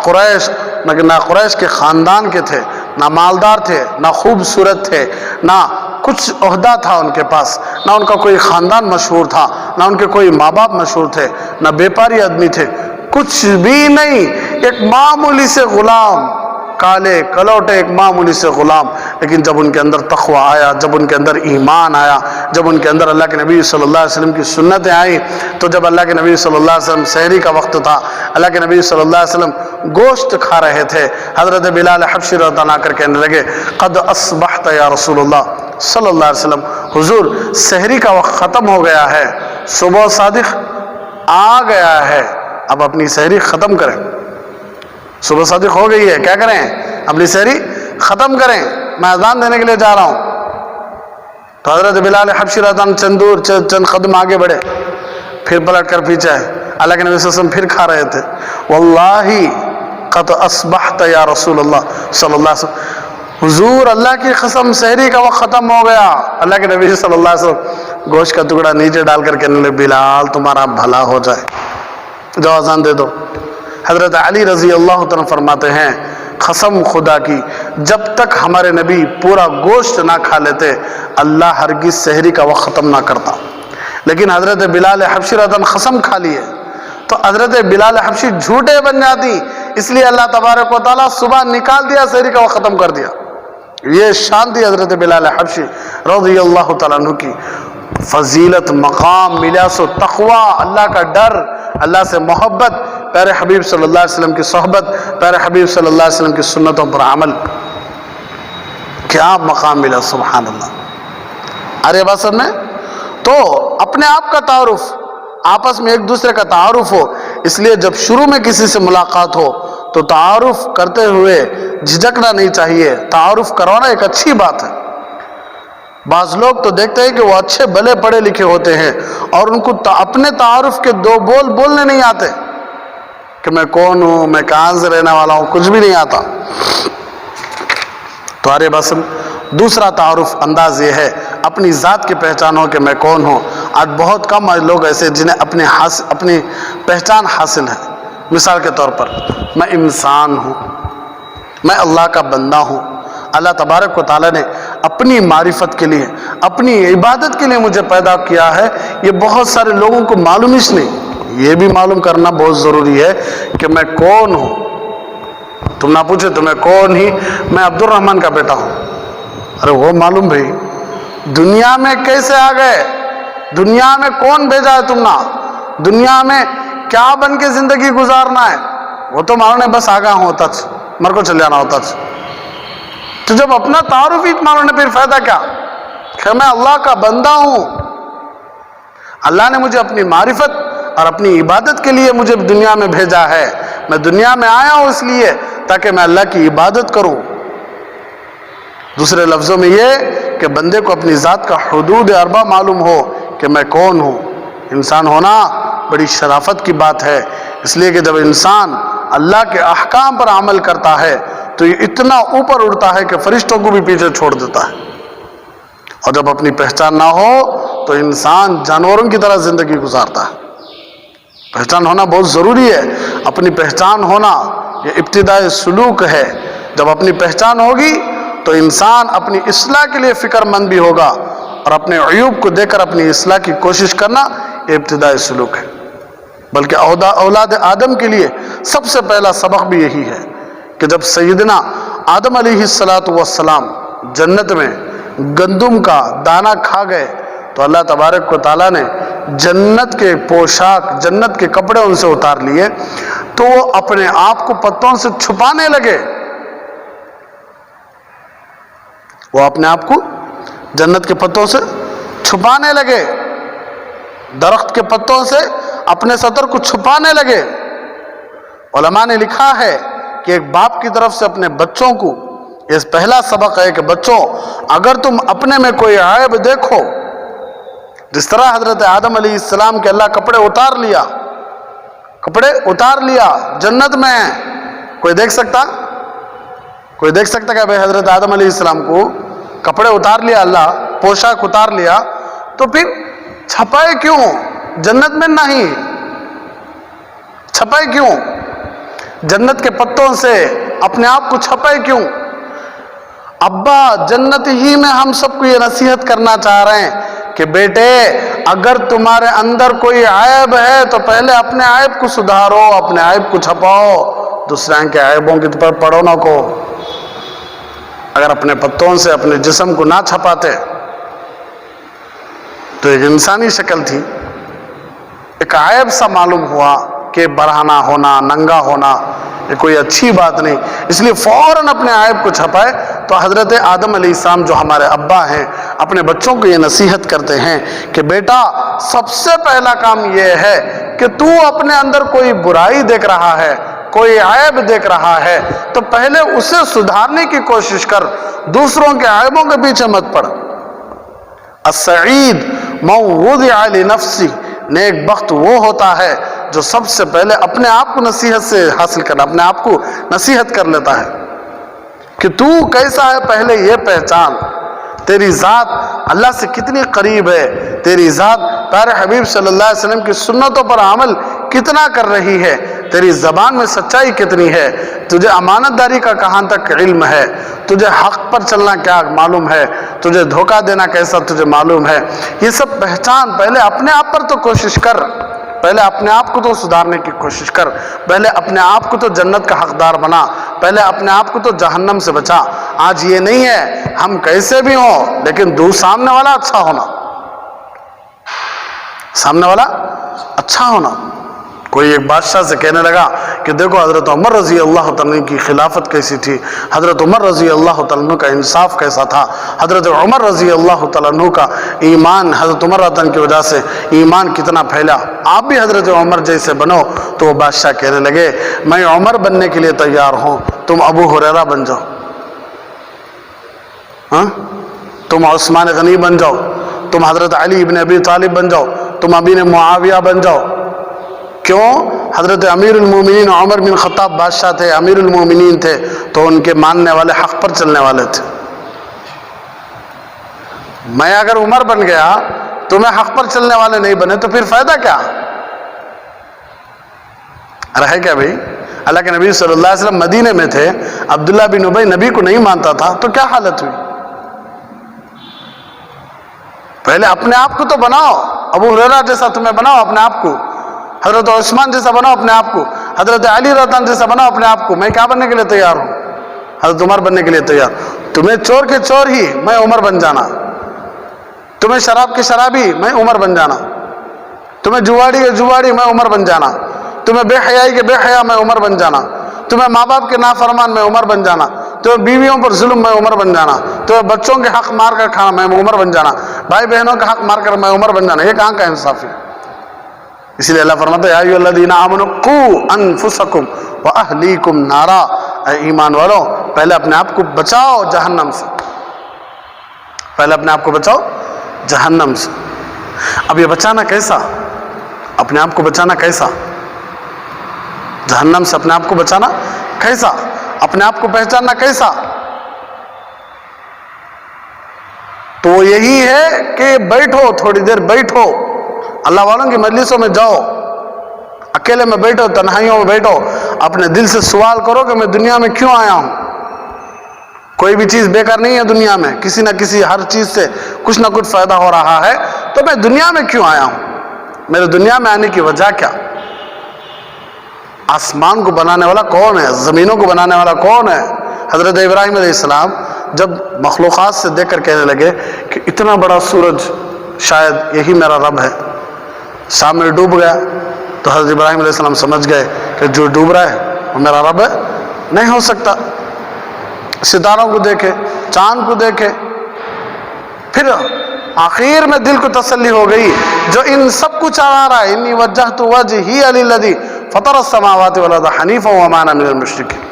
S1: قریش کے خاندان کے تھے، نہ مالدار تھے، نہ خوبصورت تھے، نہ کچھ عہدہ تھا ان کے پاس، نہ ان کا کوئی خاندان مشہور تھا، نہ ان کے کوئی ماں باپ مشہور تھے، نہ بیپاری آدمی تھے، کچھ بھی نہیں، ایک معمولی سے غلام، کالے کلوٹے ایک معمولی سے غلام، لیکن جب ان کے اندر تقوی آیا، جب ان کے اندر ایمان آیا، جب ان کے اندر اللہ کے نبی صلی اللہ علیہ وسلم کی سنتیں آئیں، تو جب اللہ کے نبی صلی اللہ علیہ وسلم سحری کا وقت تھا، اللہ کے نبی صلی اللہ علیہ وسلم گوشت کھا رہے تھے، حضرت بلال حبشی رضی اللہ عنہ آ کر کہنے لگے قد اصبحت یا رسول اللہ صلی اللہ علیہ وسلم، حضور سحری کا وقت ختم ہو گیا ہے، صبح صادق آ گیا ہے، اب اپنی سحری ختم کریں۔ صبح صادق ہو گئی ہے، کیا کریں؟ اپنی سحری ختم کریں، میں اذان دینے کے لیے جا رہا ہوں۔ تو حضرت بلال حبشی رضی اللہ عنہ چند قدم آگے بڑھے، پھر پلٹ کر پیچھے آئے۔ اللہ کے نبی صلی اللہ علیہ وسلم پھر کھا رہے تھے۔ واللہ قد اصبحت یا رسول اللہ صلی اللہ علیہ وسلم، حضور اللہ کی قسم سحری کا وقت ختم ہو گیا۔ اللہ کے نبی صلی اللہ علیہ وسلم گوشت کا ٹکڑا نیچے ڈال کر کہنے لگے بلال تمہارا بھلا ہو جائے، جاؤ اذان دے دو۔ حضرت علی رضی اللہ عنہ فرماتے ہیں قسم خدا کی جب تک ہمارے نبی پورا گوشت نہ کھا لیتے اللہ ہرگز سحری کا وقت ختم نہ کرتا، لیکن حضرت بلال حبشی رضی اللہ عنہ قسم کھا لیے تو حضرت بلال حبشی جھوٹے بن جاتی، اس لیے اللہ تبارک و تعالیٰ صبح نکال دیا، سحری کا وقت ختم کر دیا۔ یہ شان تھی حضرت بلال حبشی رضی اللہ تعالیٰ عنہ کی۔ فضیلت مقام ملا سو تقوی، اللہ کا ڈر، اللہ سے محبت، پیارے حبیب صلی اللہ علیہ وسلم کی صحبت، پیارے حبیب صلی اللہ علیہ وسلم کی سنتوں پر عمل، کیا مقام ملا، سبحان اللہ۔ ارے بات سب میں تو اپنے آپ کا تعارف، آپس میں ایک دوسرے کا تعارف ہو، اس لیے جب شروع میں کسی سے ملاقات ہو تو تعارف کرتے ہوئے جھجکنا نہیں چاہیے، تعارف کروانا ایک اچھی بات ہے۔ بعض لوگ تو دیکھتے ہیں کہ وہ اچھے بھلے پڑھے لکھے ہوتے ہیں اور ان کو اپنے تعارف کے دو بول بولنے نہیں آتے کہ میں کون ہوں، میں کہاں سے رہنے والا ہوں، کچھ بھی نہیں آتا۔ تو ارے بس دوسرا تعارف انداز یہ ہے اپنی ذات کی پہچان ہو کہ میں کون ہوں۔ آج بہت کم لوگ ایسے جنہیں اپنی پہچان حاصل ہے۔ مثال کے طور پر میں انسان ہوں، میں اللہ کا بندہ ہوں، اللہ تبارک و تعالیٰ نے اپنی معرفت کے لیے، اپنی عبادت کے لیے مجھے پیدا کیا ہے۔ یہ بہت سارے لوگوں کو معلوم ہی نہیں، یہ بھی معلوم کرنا بہت ضروری ہے کہ میں کون ہوں۔ تم نہ پوچھے تو میں کون ہی، میں عبد الرحمن کا بیٹا ہوں۔ ارے وہ معلوم بھائی، دنیا میں کیسے آ گئے، دنیا میں کون بھیجا ہے تم نے، دنیا میں کیا بن کے زندگی گزارنا ہے، وہ تو معلوم ہے، بس آگاہ ہوتا مر کو چل جانا ہوتا۔ تو جب اپنا تعارف ہی معلوم ہے پھر فائدہ کیا کہ میں اللہ کا بندہ ہوں، اللہ نے مجھے اپنی معرفت اور اپنی عبادت کے لیے مجھے دنیا میں بھیجا ہے۔ میں دنیا میں آیا ہوں اس لیے تاکہ میں اللہ کی عبادت کروں۔ دوسرے لفظوں میں یہ کہ بندے کو اپنی ذات کا حدود اربع معلوم ہو کہ میں کون ہوں۔ انسان ہونا بڑی شرافت کی بات ہے، اس لیے کہ جب انسان اللہ کے احکام پر عمل کرتا ہے تو یہ اتنا اوپر اڑتا ہے کہ فرشتوں کو بھی پیچھے چھوڑ دیتا ہے، اور جب اپنی پہچان نہ ہو تو انسان جانوروں کی طرح زندگی گزارتا ہے۔ پہچان ہونا بہت ضروری ہے، اپنی پہچان ہونا یہ ابتدائی سلوک ہے۔ جب اپنی پہچان ہوگی تو انسان اپنی اصلاح کے لیے فکر مند بھی ہوگا، اور اپنے عیوب کو دیکھ کر اپنی اصلاح کی کوشش کرنا یہ ابتدائی سلوک ہے۔ بلکہ اولاد آدم کے لیے سب سے پہلا سبق بھی یہی ہے کہ جب سیدنا آدم علیہ السلام جنت میں گندم کا دانہ کھا گئے تو اللہ تبارک و تعالیٰ نے جنت کے پوشاک، جنت کے کپڑے ان سے اتار لیے، تو وہ اپنے آپ کو پتوں سے چھپانے لگے۔ وہ اپنے آپ کو جنت کے پتوں سے چھپانے لگے، درخت کے پتوں سے اپنے سطر کو چھپانے لگے۔ علماء نے لکھا ہے کہ ایک باپ کی طرف سے اپنے بچوں کو یہ پہلا سبق ہے کہ بچوں اگر تم اپنے میں کوئی عیب دیکھو، جس طرح حضرت آدم علیہ السلام کے اللہ کپڑے اتار لیا جنت میں، کوئی دیکھ سکتا کہ بھائی حضرت آدم علیہ السلام کو کپڑے اتار لیا، اللہ پوشاک اتار لیا، تو پھر چھپائے کیوں جنت میں؟ نہیں چھپائے کیوں جنت کے پتوں سے اپنے آپ کو چھپائے کیوں؟ ابا جنت ہی میں ہم سب کو یہ نصیحت کرنا چاہ رہے ہیں کہ بیٹے اگر تمہارے اندر کوئی عیب ہے تو پہلے اپنے عیب کو سدھارو، اپنے عیب کو چھپاؤ، دوسرے کے عیبوں کی طرف پڑھو نہ کو۔ اگر اپنے پتوں سے اپنے جسم کو نہ چھپاتے تو ایک انسانی شکل تھی، ایک عیب سا معلوم ہوا کہ برہنہ ہونا، ننگا ہونا یہ کوئی اچھی بات نہیں، اس لیے فوراً اپنے عیب کو چھپائے۔ تو حضرت آدم علیہ السلام جو ہمارے ابا ہیں اپنے بچوں کو یہ نصیحت کرتے ہیں کہ بیٹا سب سے پہلا کام یہ ہے کہ تو اپنے اندر کوئی برائی دیکھ رہا ہے، کوئی عیب دیکھ رہا ہے تو پہلے اسے سدھارنے کی کوشش کر، دوسروں کے عیبوں کے پیچھے مت پڑ۔ السعید من وضع لنفسی، نیک بخت وہ ہوتا ہے جو سب سے پہلے اپنے آپ کو نصیحت سے حاصل کرنا، اپنے آپ کو نصیحت کر لیتا ہے کہ تو کیسا ہے، پہلے یہ پہچان، تیری ذات اللہ سے کتنی قریب ہے، تیری ذات پیارے حبیب صلی اللہ علیہ وسلم کی سنتوں پر عمل کتنا کر رہی ہے، تیری زبان میں سچائی کتنی ہے، تجھے امانت داری کا کہاں تک علم ہے، تجھے حق پر چلنا کیا معلوم ہے، تجھے دھوکہ دینا کیسا تجھے معلوم ہے۔ یہ سب پہچان، پہلے اپنے آپ پر تو کوشش کر، پہلے اپنے آپ کو تو سدھارنے کی کوشش کر، پہلے اپنے آپ کو تو جنت کا حقدار بنا، پہلے اپنے آپ کو تو جہنم سے بچا۔ آج یہ نہیں ہے ہم کیسے بھی ہوں لیکن سامنے والا اچھا ہونا، سامنے والا اچھا ہونا۔ کوئی ایک بادشاہ سے کہنے لگا کہ دیکھو حضرت عمر رضی اللہ تعالیٰ عنہ کی خلافت کیسی تھی، حضرت عمر رضی اللہ تعالیٰ عنہ کا انصاف کیسا تھا، حضرت عمر رضی اللہ تعالیٰ عنہ کا ایمان، حضرت عمر رضی اللہ عنہ کی وجہ سے ایمان کتنا پھیلا، آپ بھی حضرت عمر جیسے بنو۔ تو وہ بادشاہ کہنے لگے میں عمر بننے کے لیے تیار ہوں، تم ابو ہریرہ بن جاؤ، تم عثمان غنی بن جاؤ، تم حضرت علی ابن ابی طالب بن جاؤ، تم ابن معاویہ بن جاؤ۔ کیوں؟ حضرت امیر المومنین عمر بن خطاب بادشاہ تھے، امیر المومنین تھے، تو ان کے ماننے والے حق پر چلنے والے تھے۔ میں اگر عمر بن گیا تمہیں حق پر چلنے والے نہیں بنے تو پھر فائدہ کیا رہے کیا بھائی؟ اللہ کے نبی صلی اللہ علیہ وسلم مدینے میں تھے، عبداللہ بن ابی نبی کو نہیں مانتا تھا تو کیا حالت ہوئی؟ پہلے اپنے آپ کو تو بناؤ، ابو ہریرہ جیسا تمہیں بناؤ اپنے آپ کو، حضرت عثمان جیسا بناؤ اپنے آپ کو، حضرت علی رضی اللہ عنہ جیسا بناؤ اپنے آپ کو۔ میں کیا بننے کے لیے تیار ہوں؟ حضرت عمر بننے کے لیے تیار۔ تمہیں چور کے چور ہی میں عمر بن جانا، تمہیں شراب کے شرابی میں عمر بن جانا، تمہیں جواڑی کے جواڑی میں عمر بن جانا، تمہیں بے حیائی کے بے حیا میں عمر بن جانا، تمہیں ماں باپ کے نافرمان میں عمر بن جانا، تمہیں بیویوں پر ظلم میں عمر بن جانا، تمہیں بچوں کے حق مار کر کھانا میں عمر بن جانا، بھائی بہنوں کا حق مار کر میں عمر بن جانا۔ یہ کہاں کا انصاف ہے؟ اسی لیے اللہ فرماتا ہے یا ایھا الذین آمنوا قوا انفسکم واہلیکم نارا، اے ایمان والو پہلے اپنے آپ کو بچاؤ جہنم سے، پہلے اپنے آپ کو بچاؤ جہنم سے۔ اب یہ بچانا کیسا؟ اپنے آپ کو بچانا کیسا؟ جہنم سے اپنے آپ کو بچانا کیسا؟ اپنے آپ کو پہچاننا کیسا؟ تو یہی ہے کہ بیٹھو، تھوڑی دیر بیٹھو، اللہ والوں کی مجلسوں میں جاؤ، اکیلے میں بیٹھو، تنہائیوں میں بیٹھو، اپنے دل سے سوال کرو کہ میں دنیا میں کیوں آیا ہوں؟ کوئی بھی چیز بیکار نہیں ہے دنیا میں، کسی نہ کسی ہر چیز سے کچھ نہ کچھ فائدہ ہو رہا ہے، تو میں دنیا میں کیوں آیا ہوں؟ میرے دنیا میں آنے کی وجہ کیا؟ آسمان کو بنانے والا کون ہے؟ زمینوں کو بنانے والا کون ہے؟ حضرت ابراہیم علیہ السلام جب مخلوقات سے دیکھ کر کہنے لگے کہ اتنا بڑا سورج، شاید یہی میرا رب ہے، سامنے ڈوب گیا، تو حضرت ابراہیم علیہ السلام سمجھ گئے کہ جو ڈوب رہا ہے وہ میرا رب ہے، نہیں ہو سکتا۔ ستاروں کو دیکھے، چاند کو دیکھے، پھر آخر میں دل کو تسلی ہو گئی جو ان سب کو چلا رہا ہے، انی وجہت وجہی للذی فطر السماوات والارض حنیفا وما انا من المشرکین۔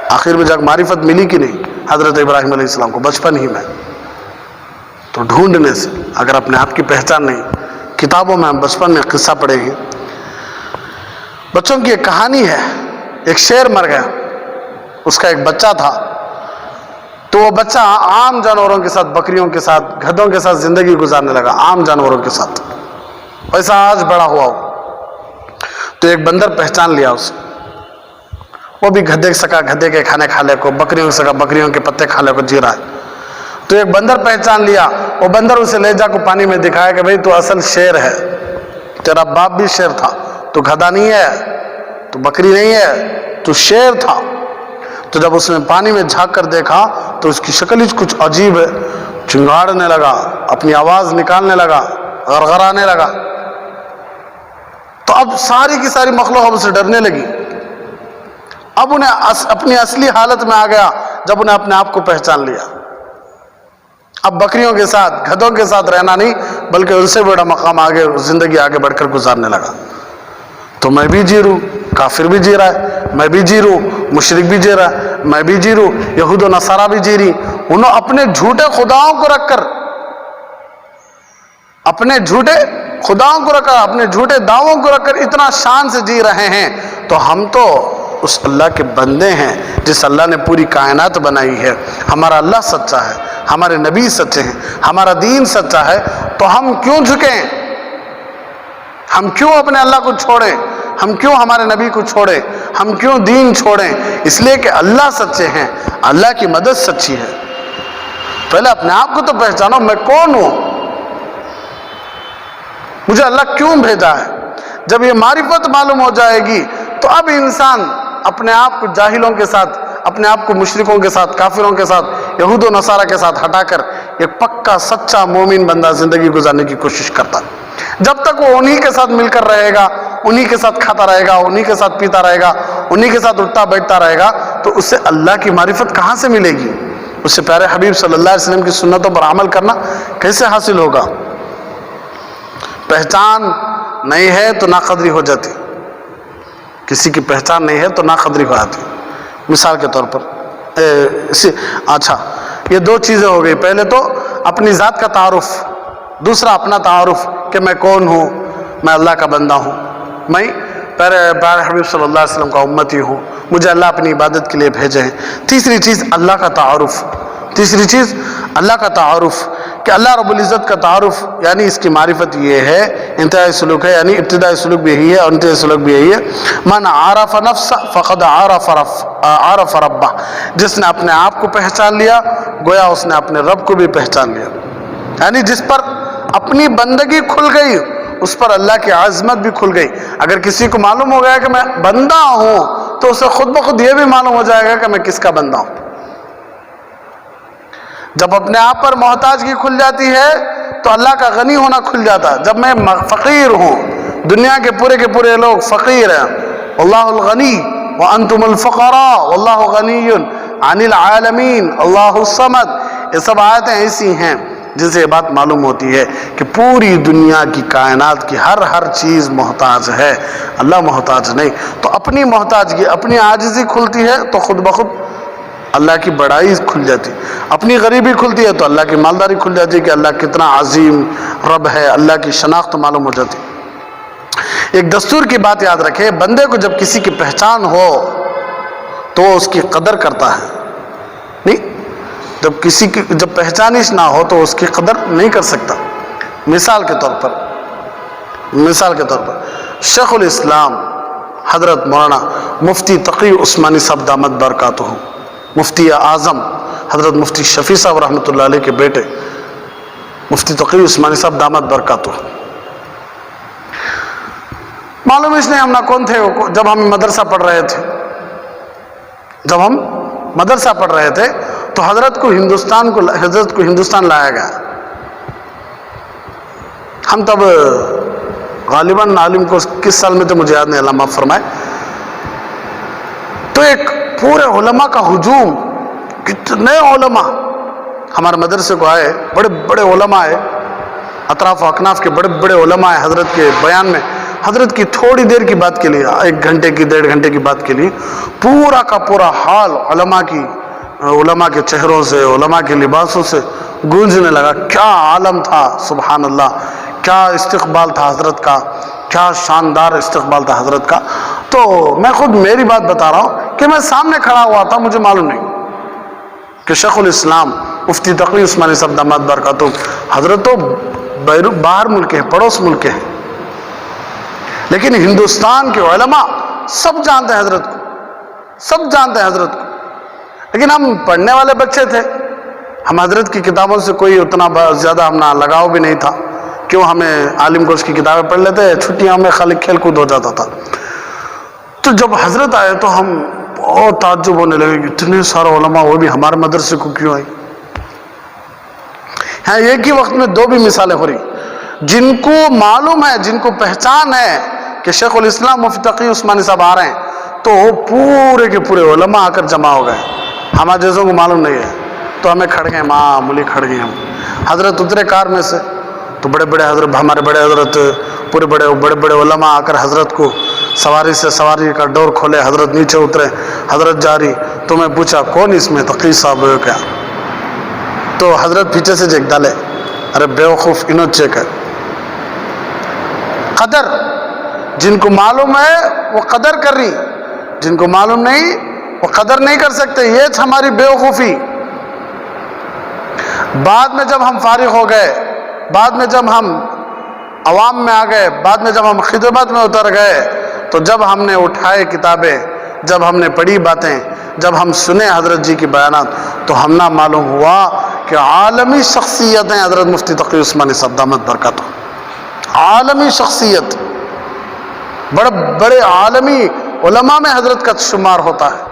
S1: آخر میں جب معرفت ملی کہ نہیں حضرت ابراہیم علیہ السلام کو بچپن ہی میں، تو ڈھونڈنے سے اگر اپنے آپ کی پہچان نہیں، کتابوں میں ہم بچپن میں قصہ پڑھے ہیں، بچوں کی ایک کہانی ہے، ایک شیر مر گیا، اس کا ایک بچہ تھا، تو وہ بچہ عام جانوروں کے ساتھ، بکریوں کے ساتھ، گدھوں کے ساتھ زندگی گزارنے لگا، عام جانوروں کے ساتھ، ویسا آج بڑا ہوا ہو۔ تو ایک بندر پہچان لیا اسے، وہ بھی گدھے سکا گدھے کے کھانے کھا لے کو، بکریوں سکا بکریوں کے پتے کھا لے کو جی رہا ہے۔ تو ایک بندر پہچان لیا، وہ بندر اسے لے جا کو پانی میں دکھایا کہ بھئی تو اصل شیر ہے، تیرا باپ بھی شیر تھا، تو گدھا نہیں ہے، تو بکری نہیں ہے، تو شیر تھا۔ تو جب اس نے پانی میں جھانک کر دیکھا تو اس کی شکل ہی کچھ عجیب ہے، چنگاڑنے لگا، اپنی آواز نکالنے لگا، غرغرانے لگا، تو اب ساری کی ساری مخلوق اب اسے ڈرنے لگی۔ اب انہیں اپنی اصلی حالت میں آ گیا جب انہیں اپنے آپ کو پہچان لیا. اب بکریوں کے ساتھ گدھوں کے ساتھ رہنا نہیں بلکہ ان سے بڑا مقام آگے زندگی آگے بڑھ کر گزارنے لگا. تو میں بھی جی رہوں, کافر بھی جی رہا ہے, میں بھی جی رہوں, مشرک بھی جی رہا ہے, میں بھی جی رہوں, یہود و نصارہ بھی جی رہی. انہوں اپنے جھوٹے خداؤں کو رکھ کر, اپنے جھوٹے خداؤں کو رکھ کر, اپنے جھوٹے دعووں کو رکھ کر اتنا شان سے جی رہے ہیں. تو ہم تو اس اللہ کے بندے ہیں جس اللہ نے پوری کائنات بنائی ہے. ہمارا اللہ سچا ہے, ہمارے نبی سچے ہیں, ہمارا دین سچا ہے. تو ہم کیوں جھکیں؟ ہم کیوں اپنے اللہ کو چھوڑیں؟ ہم کیوں ہمارے نبی کو چھوڑیں؟ ہم کیوں دین چھوڑیں؟ اس لیے کہ اللہ سچے ہیں, اللہ کی مدد سچی ہے. پہلے اپنے آپ کو تو پہچانو, میں کون ہوں, مجھے اللہ کیوں بھیجا ہے. جب یہ معرفت معلوم ہو جائے گی تو اب انسان اپنے آپ کو جاہلوں کے ساتھ, اپنے آپ کو مشرکوں کے ساتھ, کافروں کے ساتھ, یہود و نصارہ کے ساتھ ہٹا کر ایک پکا سچا مومن بندہ زندگی گزارنے کی کوشش کرتا. جب تک وہ انہی کے ساتھ مل کر رہے گا, انہی کے ساتھ کھاتا رہے گا, انہی کے ساتھ پیتا رہے گا, انہی کے ساتھ اٹھتا بیٹھتا رہے گا, تو اس سے اللہ کی معرفت کہاں سے ملے گی؟ اس سے پیارے حبیب صلی اللہ علیہ وسلم کی سنتوں پر عمل کرنا کیسے حاصل ہوگا؟ پہچان نہیں ہے تو ناقدری ہو جاتی, کسی کی پہچان نہیں ہے تو ناقدری ہو جاتی. مثال کے طور پر اچھا یہ دو چیزیں ہو گئی. پہلے تو اپنی ذات کا تعارف, دوسرا اپنا تعارف کہ میں کون ہوں, میں اللہ کا بندہ ہوں, میں پیارے حبیب صلی اللہ علیہ وسلم کا امتی ہوں, مجھے اللہ اپنی عبادت کے لیے بھیجے ہیں. تیسری چیز اللہ کا تعارف, تیسری چیز اللہ کا تعارف کہ اللہ رب العزت کا تعارف, یعنی اس کی معرفت یہ ہے, انتہائی سلوک ہے, یعنی ابتدائی سلوک بھی یہی ہے اور انتہائی سلوک بھی یہی ہے. من عرف نفس فقد عرف ربہ, جس نے اپنے آپ کو پہچان لیا گویا اس نے اپنے رب کو بھی پہچان لیا. یعنی جس پر اپنی بندگی کھل گئی اس پر اللہ کی عظمت بھی کھل گئی. اگر کسی کو معلوم ہو گیا کہ میں بندہ ہوں تو اسے خود بخود یہ بھی معلوم ہو جائے گا کہ میں کس کا بندہ ہوں. جب اپنے آپ پر محتاجگی کھل جاتی ہے تو اللہ کا غنی ہونا کھل جاتا ہے. جب میں فقیر ہوں, دنیا کے پورے لوگ فقیر ہیں, اللہ الغنی وانتم الفقراء واللہ غنی عن العالمین اللہ الصمد, یہ سب آیتیں ایسی ہیں جن سے یہ بات معلوم ہوتی ہے کہ پوری دنیا کی کائنات کی ہر چیز محتاج ہے, اللہ محتاج نہیں. تو اپنی محتاجگی, اپنی عاجزی کھلتی ہے تو خود بخود اللہ کی بڑائی کھل جاتی. اپنی غریبی کھلتی ہے تو اللہ کی مالداری کھل جاتی ہے کہ اللہ کتنا عظیم رب ہے, اللہ کی شناخت معلوم ہو جاتی. ایک دستور کی بات یاد رکھے, بندے کو جب کسی کی پہچان ہو تو وہ اس کی قدر کرتا ہے, نہیں جب کسی کی جب پہچانش نہ ہو تو اس کی قدر نہیں کر سکتا. مثال کے طور پر شیخ الاسلام حضرت مولانا مفتی تقی عثمانی صاحب دامت برکاتہ, مفتی اعظم حضرت مفتی شفیع صاحب رحمۃ اللہ علیہ کے بیٹے مفتی تقی عثمانی صاحب دامت برکاتہ, معلوم اس نے ہم نہ کون تھے جب ہم مدرسہ پڑھ رہے تھے, تو حضرت کو ہندوستان لایا گیا. ہم تب غالباً عالم کو کس سال میں تھے مجھے یاد نہیں, اللہ معاف فرمائے. تو ایک پورے علماء کا ہجوم, کتنے علماء ہمارے مدرسے کو آئے, بڑے علماء آئے, اطراف و اکناف کے بڑے علماء آئے. حضرت کے بیان میں حضرت کی تھوڑی دیر کی بات کے لیے, 1 گھنٹے کی 1.5 گھنٹے کی بات کے لیے پورا کا پورا حال علماء کے چہروں سے, علماء کے لباسوں سے گونجنے لگا. کیا عالم تھا, سبحان اللہ, کیا استقبال تھا حضرت کا, کیا شاندار استقبال تھا حضرت کا. تو میں خود میری بات بتا رہا ہوں کہ میں سامنے کھڑا ہوا تھا, مجھے معلوم نہیں کہ شیخ الاسلام مفتی تقی عثمانی صاحب دامت برکاتہ حضرت تو باہر ملک ہے, پڑوس ملک ہے, لیکن ہندوستان کے علماء سب جانتے ہیں حضرت کو, لیکن ہم پڑھنے والے بچے تھے, ہم حضرت کی کتابوں سے کوئی اتنا زیادہ ہم نہ لگاؤ بھی نہیں تھا. کیوں, ہمیں عالم کورس کی کتابیں پڑھ لیتے, چھٹیاں میں خالی کھیل کود ہو جاتا تھا. تو جب حضرت آئے تو ہم بہت تعجب ہونے لگے کہ اتنے سارے علماء, وہ بھی ہمارے مدرسے کو کیوں آئی. ہاں, ایک ہی وقت میں 2 بھی مثالیں ہو رہی. جن کو معلوم ہے, جن کو پہچان ہے کہ شیخ الاسلام مفتی تقی عثمانی صاحب آ رہے ہیں, تو پورے کے پورے علماء آ کر جمع ہو گئے. ہمارے جیسوں کو معلوم نہیں ہے تو ہمیں کھڑ گئے, معمولی کھڑ گئے ہم. حضرت اترے کار میں سے تو بڑے بڑے حضرت, ہمارے بڑے حضرت, پورے بڑے بڑے علماء آ کر حضرت کو سواری سے سواری کا ڈور کھولے. حضرت نیچے اترے, حضرت جاری. تو میں پوچھا کون اس میں تقی صاحب ہو کیا؟ تو حضرت پیچھے سے چیک ڈالے, ارے بیوقوف انہوں چیک ہے. قدر جن کو معلوم ہے وہ قدر کر رہی, جن کو معلوم نہیں وہ قدر نہیں کر سکتے. یہ ہماری بیوقوفی. بعد میں جب ہم فارغ ہو گئے, بعد میں جب ہم عوام میں آ گئے, بعد میں جب ہم خدمت میں اتر گئے, تو جب ہم نے اٹھائے کتابیں, جب ہم نے پڑھی باتیں, جب ہم سنے حضرت جی کی بیانات, تو ہم نہ معلوم ہوا کہ عالمی شخصیتیں حضرت مفتی تقی عثمانی صاحب دامت برکاتہ, عالمی شخصیت, بڑے بڑے عالمی علماء میں حضرت کا شمار ہوتا ہے.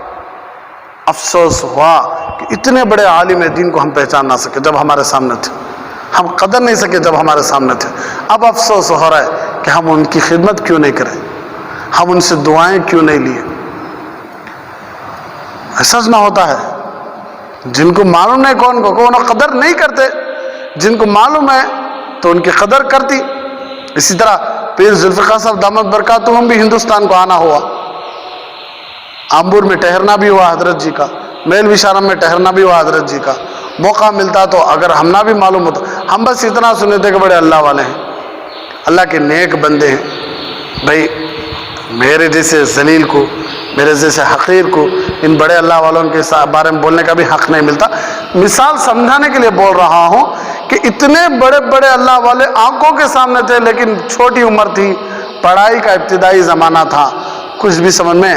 S1: افسوس ہوا کہ اتنے بڑے عالم دین کو ہم پہچان نہ سکے جب ہمارے سامنے تھے, ہم قدر نہیں سکے جب ہمارے سامنے تھے. اب افسوس ہو رہا ہے کہ ہم ان کی خدمت کیوں نہیں کریں, ہم ان سے دعائیں کیوں نہیں لیے. احساس نہ ہوتا ہے جن کو معلوم نہیں کون کو انہوں قدر نہیں کرتے, جن کو معلوم ہے تو ان کی قدر کرتی. اسی طرح پیر ذوالفقار صاحب دامت برکاتہم بھی ہندوستان کو آنا ہوا, آمبور میں ٹہرنا بھی ہوا حضرت جی کا, میل وشارم میں ٹہرنا بھی ہوا حضرت جی کا. موقع ملتا تو اگر ہم نہ بھی معلوم ہوتا, ہم بس اتنا سنے تھے کہ بڑے اللہ والے ہیں, اللہ کے نیک بندے ہیں. بھائی میرے جیسے ذلیل کو, میرے جیسے حقیر کو ان بڑے اللہ والوں کے بارے میں بولنے کا بھی حق نہیں ملتا. مثال سمجھانے کے لیے بول رہا ہوں کہ اتنے بڑے بڑے اللہ والے آنکھوں کے سامنے تھے, لیکن چھوٹی عمر تھی, پڑھائی کا ابتدائی زمانہ تھا, کچھ بھی سمجھ میں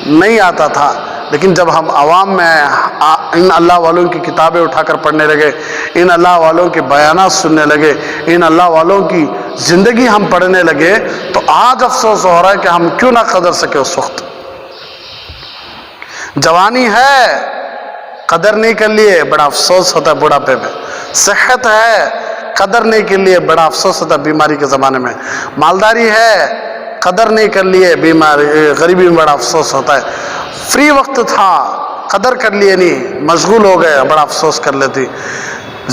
S1: نہیں آتا تھا. لیکن جب ہم عوام میں ان اللہ والوں کی کتابیں اٹھا کر پڑھنے لگے, ان اللہ والوں کے بیانات سننے لگے, ان اللہ والوں کی زندگی ہم پڑھنے لگے, تو آج افسوس ہو رہا ہے کہ ہم کیوں نہ قدر سکے. اس وقت جوانی ہے, قدر نہیں کر لیے, بڑا افسوس ہوتا ہے بڑھاپے میں. صحت ہے, قدر نہیں کر لیے, بڑا افسوس ہوتا ہے بیماری کے زمانے میں. مالداری ہے, قدر نہیں کر لیے, بیماری غریبی میں بڑا افسوس ہوتا ہے. فری وقت تھا, قدر کر لیے نہیں, مشغول ہو گئے, بڑا افسوس کر لیتی.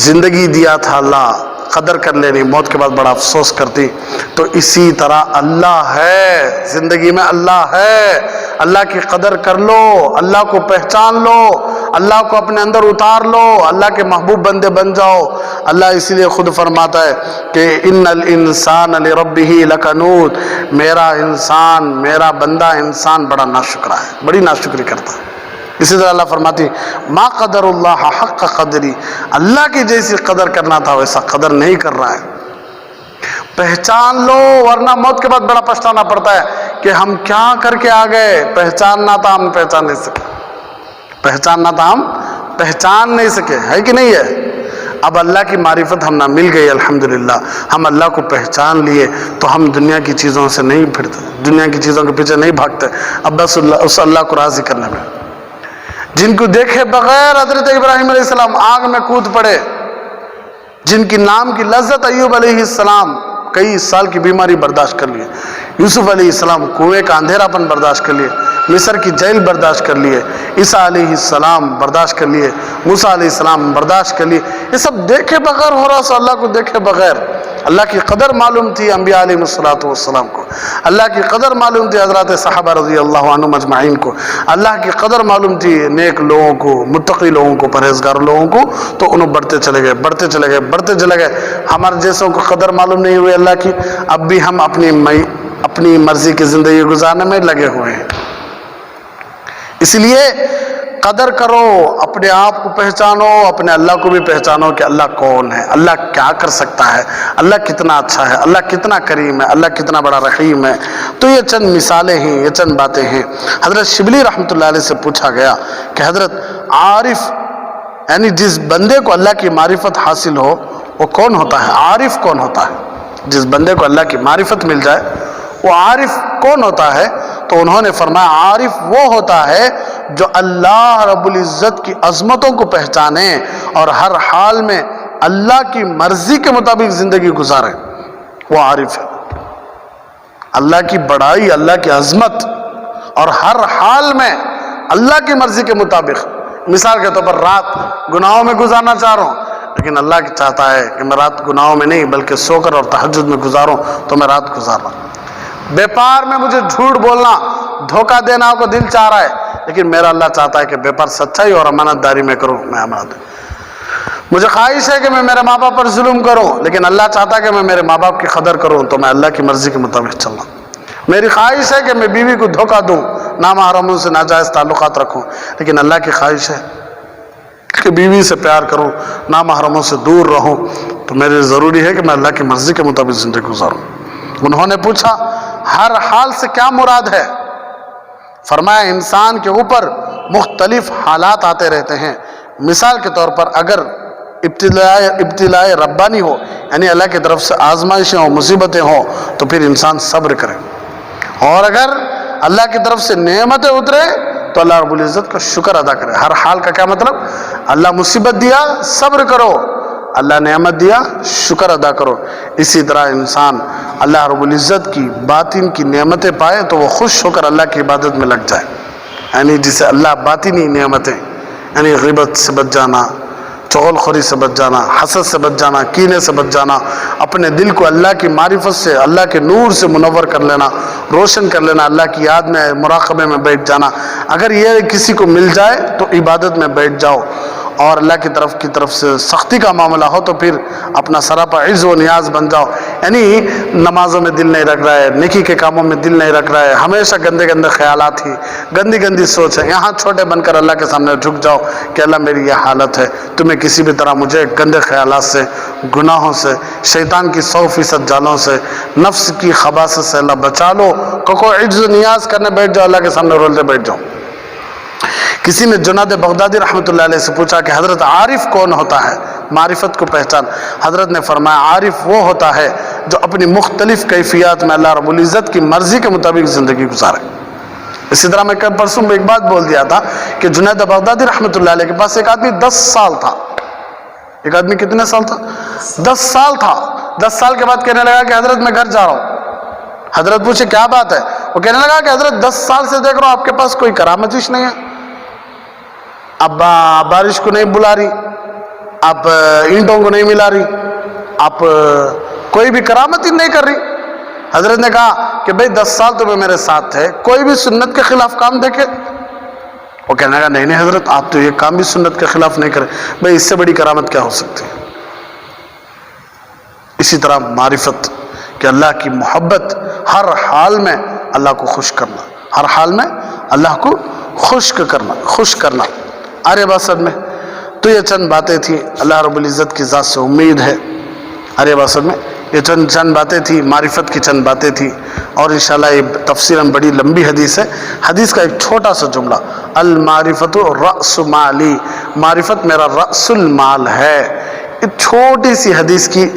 S1: زندگی دیا تھا اللہ, قدر کر لینی, موت کے بعد بڑا افسوس کرتی. تو اسی طرح اللہ ہے, زندگی میں اللہ ہے, اللہ کی قدر کر لو, اللہ کو پہچان لو, اللہ کو اپنے اندر اتار لو, اللہ کے محبوب بندے بن جاؤ. اللہ اسی لیے خود فرماتا ہے کہ ان الانسان لربہ لکنود, میرا انسان, میرا بندہ انسان بڑا ناشکرا ہے, بڑی ناشکری کرتا ہے. اسی طرح اللہ فرماتی ما قدر اللہ حق قدری, اللہ کی جیسی قدر کرنا تھا ویسا قدر نہیں کر رہا ہے. پہچان لو, ورنہ موت کے بعد بڑا پچھتانا پڑتا ہے کہ ہم کیا کر کے آ گئے. پہچاننا تھا, ہم پہچان نہیں سکے, پہچاننا تھا, ہم پہچان نہیں سکے, ہے کہ نہیں ہے. اب اللہ کی معرفت ہم نہ مل گئی الحمدللہ, ہم اللہ کو پہچان لیے, تو ہم دنیا کی چیزوں سے نہیں پھرتے, دنیا کی چیزوں کے پیچھے نہیں بھاگتے. اب بس اس اللہ کو راضی کرنے میں. جن کو دیکھے بغیر حضرت ابراہیم علیہ السلام آگ میں کود پڑے, جن کی نام کی لذت ایوب علیہ السلام کئی سال کی بیماری برداشت کر لیے, یوسف علیہ السلام کنویں کا اندھیرا پن برداشت کر لیے, مصر کی جیل برداشت کر لیے, عیسیٰ علیہ السلام برداشت کر لیے, موسیٰ علیہ السلام برداشت کر لیے. یہ سب دیکھے بغیر ہو رہا, سو اللہ کو دیکھے بغیر. اللہ کی قدر معلوم تھی انبیاء علیہ السلام کو, اللہ کی قدر معلوم تھی حضرات صحابہ رضی اللہ عنہم اجمعین کو, اللہ کی قدر معلوم تھی نیک لوگوں کو, متقی لوگوں کو, پرہیزگار لوگوں کو. تو انہوں بڑھتے چلے گئے, بڑھتے چلے گئے, بڑھتے چلے گئے. ہمارے جیسوں کو قدر معلوم نہیں ہوئی اللہ کی. اب بھی ہم اپنی مرضی کی زندگی گزارنے میں لگے ہوئے ہیں. اس لیے قدر کرو, اپنے آپ کو پہچانو, اپنے اللہ کو بھی پہچانو کہ اللہ کون ہے, اللہ کیا کر سکتا ہے, اللہ کتنا اچھا ہے, اللہ کتنا کریم ہے, اللہ کتنا بڑا رحیم ہے. تو یہ چند مثالیں ہیں, یہ چند باتیں ہیں. حضرت شبلی رحمۃ اللہ علیہ سے پوچھا گیا کہ حضرت عارف, یعنی جس بندے کو اللہ کی معرفت حاصل ہو وہ کون ہوتا ہے, عارف کون ہوتا ہے. جس بندے کو اللہ کی معرفت مل جائے وہ عارف کون ہوتا ہے. تو انہوں نے فرمایا عارف وہ ہوتا ہے جو اللہ رب العزت کی عظمتوں کو پہچانے اور ہر حال میں اللہ کی مرضی کے مطابق زندگی گزارے, وہ عارف ہے. اللہ کی بڑائی, اللہ کی عظمت اور ہر حال میں اللہ کی مرضی کے مطابق. مثال کے طور پر رات گناہوں میں گزارنا چاہ رہا ہوں، لیکن اللہ چاہتا ہے کہ میں رات گناہوں میں نہیں بلکہ سو کر اور تہجد میں گزاروں، تو میں رات گزار رہا ہوں. بیپار میں مجھے جھوٹ بولنا، دھوکہ دینا کو دل چاہ رہا ہے، لیکن میرا اللہ چاہتا ہے کہ بیپار سچائی اور امانت داری میں کروں، میں امانت. مجھے خواہش ہے کہ میں میرے ماں باپ پر ظلم کروں، لیکن اللہ چاہتا ہے کہ میں میرے ماں باپ کی قدر کروں، تو میں اللہ کی مرضی کے مطابق چل رہا ہوں. میری خواہش ہے کہ میں بیوی کو دھوکہ دوں، نامحرموں سے ناجائز تعلقات رکھوں، لیکن اللہ کی خواہش ہے کہ بیوی سے پیار کروں، نامحرموں سے دور رہوں، تو میرے ضروری ہے کہ میں اللہ کی مرضی کے مطابق زندگی گزاروں. انہوں نے پوچھا ہر حال سے کیا مراد ہے؟ فرمایا انسان کے اوپر مختلف حالات آتے رہتے ہیں. مثال کے طور پر اگر ابتلاء ربانی ہو، یعنی اللہ کی طرف سے آزمائشیں ہوں، مصیبتیں ہوں، تو پھر انسان صبر کرے. اور اگر اللہ کی طرف سے نعمتیں اترے تو اللہ رب العزت کا شکر ادا کرے. ہر حال کا کیا مطلب؟ اللہ مصیبت دیا صبر کرو، اللہ نعمت دیا شکر ادا کرو. اسی طرح انسان اللہ رب العزت کی باطن کی نعمتیں پائے تو وہ خوش ہو کر اللہ کی عبادت میں لگ جائے. یعنی جسے اللہ باطنی نعمتیں، یعنی غیبت سے بچ جانا، چغل خوری سے بچ جانا، حسد سے بچ جانا، کینے سے بچ جانا، اپنے دل کو اللہ کی معرفت سے، اللہ کے نور سے منور کر لینا، روشن کر لینا، اللہ کی یاد میں مراقبے میں بیٹھ جانا. اگر یہ کسی کو مل جائے تو عبادت میں بیٹھ جاؤ. اور اللہ کی طرف سے سختی کا معاملہ ہو تو پھر اپنا سراپا عز و نیاز بن جاؤ. یعنی نمازوں میں دل نہیں رکھ رہا ہے، نیکی کے کاموں میں دل نہیں رکھ رہا ہے، ہمیشہ گندے گندے خیالات ہی، گندی گندی سوچ ہے، یہاں چھوٹے بن کر اللہ کے سامنے جھک جاؤ کہ اللہ میری یہ حالت ہے، تمہیں کسی بھی طرح مجھے گندے خیالات سے، گناہوں سے، شیطان کی 100% جالوں سے، نفس کی خباثت سے اللہ بچا لو. کو عز و نیاز کرنے بیٹھ جاؤ، اللہ کے سامنے رولتے بیٹھ جاؤ. کسی نے جنید بغدادی رحمۃ اللہ علیہ سے پوچھا کہ حضرت عارف کون ہوتا ہے؟ معرفت کو پہچان. حضرت نے فرمایا عارف وہ ہوتا ہے جو اپنی مختلف کیفیات میں اللہ رب العزت کی مرضی کے مطابق زندگی گزارے. اسی طرح میں کل پرسوں میں ایک بات بول دیا تھا کہ جنید بغدادی رحمۃ اللہ علیہ کے پاس ایک آدمی 10 سال تھا. ایک آدمی کتنے سال تھا؟ 10 سال تھا. 10 سال کے بعد کہنے لگا کہ حضرت میں گھر جا رہا ہوں. حضرت پوچھے کیا بات ہے؟ وہ کہنے لگا کہ حضرت 10 سال سے دیکھ رہا ہوں آپ کے پاس کوئی کرامتش نہیں ہے. اب بارش کو نہیں بلا رہی، آپ اینٹوں کو نہیں ملا رہی، آپ کوئی بھی کرامت ہی نہیں کر رہی. حضرت نے کہا کہ بھئی 10 سال تو میرے ساتھ تھے، کوئی بھی سنت کے خلاف کام دیکھے؟ وہ کہنے لگا نہیں حضرت آپ تو یہ کام بھی سنت کے خلاف نہیں کرے. بھئی اس سے بڑی کرامت کیا ہو سکتی ہے؟ اسی طرح معرفت کہ اللہ کی محبت، ہر حال میں اللہ کو خوش کرنا، ہر حال میں اللہ کو خوش کرنا. ارے باسد میں تو یہ چند باتیں تھیں. اللہ رب العزت کی ذات سے امید ہے. ارے باسد میں یہ چند باتیں تھیں، معرفت کی چند باتیں تھیں. اور انشاءاللہ یہ تفسیراً بڑی لمبی حدیث ہے. حدیث کا ایک چھوٹا سا جملہ، المعرفت رأس مالی، معرفت میرا رأس المال ہے. ایک چھوٹی سی حدیث کی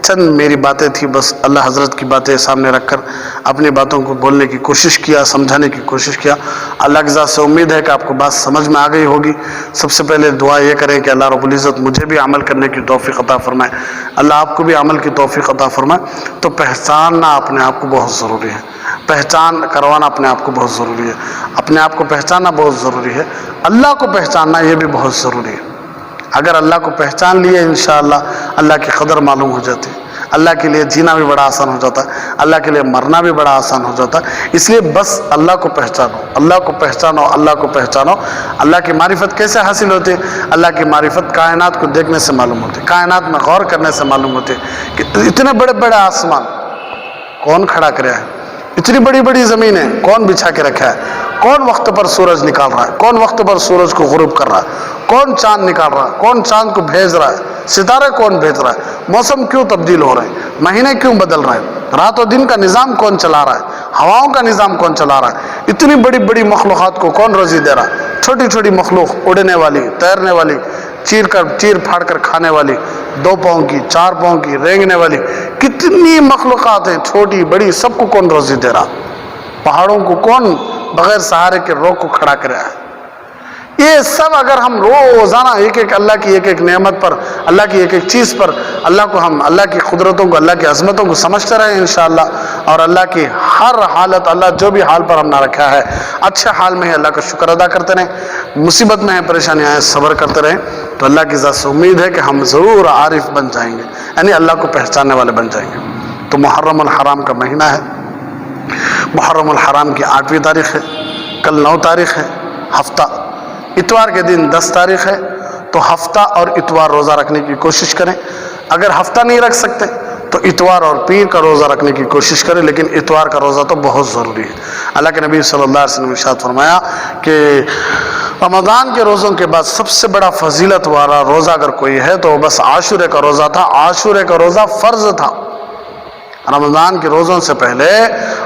S1: چند میری باتیں تھی، بس اللہ حضرت کی باتیں سامنے رکھ کر اپنی باتوں کو بولنے کی کوشش کیا، سمجھانے کی کوشش کیا. اللہ کی ذات سے امید ہے کہ آپ کو بات سمجھ میں آ گئی ہوگی. سب سے پہلے دعا یہ کریں کہ اللہ رب العزت مجھے بھی عمل کرنے کی توفیق عطا فرمائے، اللہ آپ کو بھی عمل کی توفیق عطا فرمائے. تو پہچاننا اپنے آپ کو بہت ضروری ہے، پہچان کروانا اپنے آپ کو بہت ضروری ہے، اپنے آپ کو پہچاننا بہت ضروری ہے. اللہ کو پہچاننا یہ بھی بہت ضروری ہے. اگر اللہ کو پہچان لیے انشاءاللہ اللہ کی قدر معلوم ہو جاتی ہے. اللہ کے لیے جینا بھی بڑا آسان ہو جاتا ہے، اللہ کے لیے مرنا بھی بڑا آسان ہو جاتا ہے. اس لیے بس اللہ کو پہچانو، اللہ کو پہچانو، اللہ کو پہچانو. اللہ کی معرفت کیسے حاصل ہوتی ہے؟ اللہ کی معرفت کائنات کو دیکھنے سے معلوم ہوتی ہے، کائنات میں غور کرنے سے معلوم ہوتی ہے کہ اتنے بڑے بڑے آسمان کون کھڑا کریا ہے، اتنی بڑی بڑی زمینیں کون بچھا کے رکھا ہے، کون وقت پر سورج نکال رہا ہے، کون وقت پر سورج کو غروب کر رہا ہے، کون چاند نکال رہا ہے، کون چاند کو بھیج رہا ہے، ستارے کون بھیج رہا ہے، موسم کیوں تبدیل ہو رہے ہیں، مہینے کیوں بدل رہے ہیں، رات و دن کا نظام کون چلا رہا ہے، ہواؤں کا نظام کون چلا رہا ہے، اتنی بڑی بڑی مخلوقات کو کون روزی دے رہا ہے، چھوٹی چھوٹی مخلوق، اڑنے والی، تیرنے والی، چیر پھاڑ کر کھانے والی، 2 پاؤں کی، 4 پاؤں کی، رینگنے والی، کتنی مخلوقات ہیں چھوٹی بڑی، سب کو کون روزی دے رہا. پہاڑوں کو کون بغیر سہارے کے روک کو کھڑا کرا ہے. یہ سب اگر ہم روزانہ ایک ایک اللہ کی ایک ایک نعمت پر، اللہ کی ایک ایک چیز پر اللہ کو ہم اللہ کی قدرتوں کو، اللہ کی عظمتوں کو سمجھتے رہیں انشاءاللہ، اور اللہ کی ہر حالت، اللہ جو بھی حال پر ہم نے رکھا ہے اچھے حال میں ہی اللہ کا شکر ادا کرتے رہیں، مصیبت میں ہیں، پریشانیاں ہیں، صبر کرتے رہیں، تو اللہ کی ذات سے امید ہے کہ ہم ضرور عارف بن جائیں گے، یعنی اللہ کو پہچاننے والے بن جائیں گے۔ تو محرم الحرام کا مہینہ ہے، محرم الحرام کی 8ویں تاریخ ہے، کل 9 تاریخ ہے، ہفتہ اتوار کے دن 10 تاریخ ہے، تو ہفتہ اور اتوار روزہ رکھنے کی کوشش کریں۔ اگر ہفتہ نہیں رکھ سکتے تو اتوار اور پیر کا روزہ رکھنے کی کوشش کریں، لیکن اتوار کا روزہ تو بہت ضروری ہے۔ اللہ کے نبی صلی اللہ علیہ وسلم نے ارشاد فرمایا کہ رمضان کے روزوں کے بعد سب سے بڑا فضیلت والا روزہ اگر کوئی ہے تو بس عاشورے کا روزہ تھا۔ عاشورے کا روزہ فرض تھا، رمضان کے روزوں سے پہلے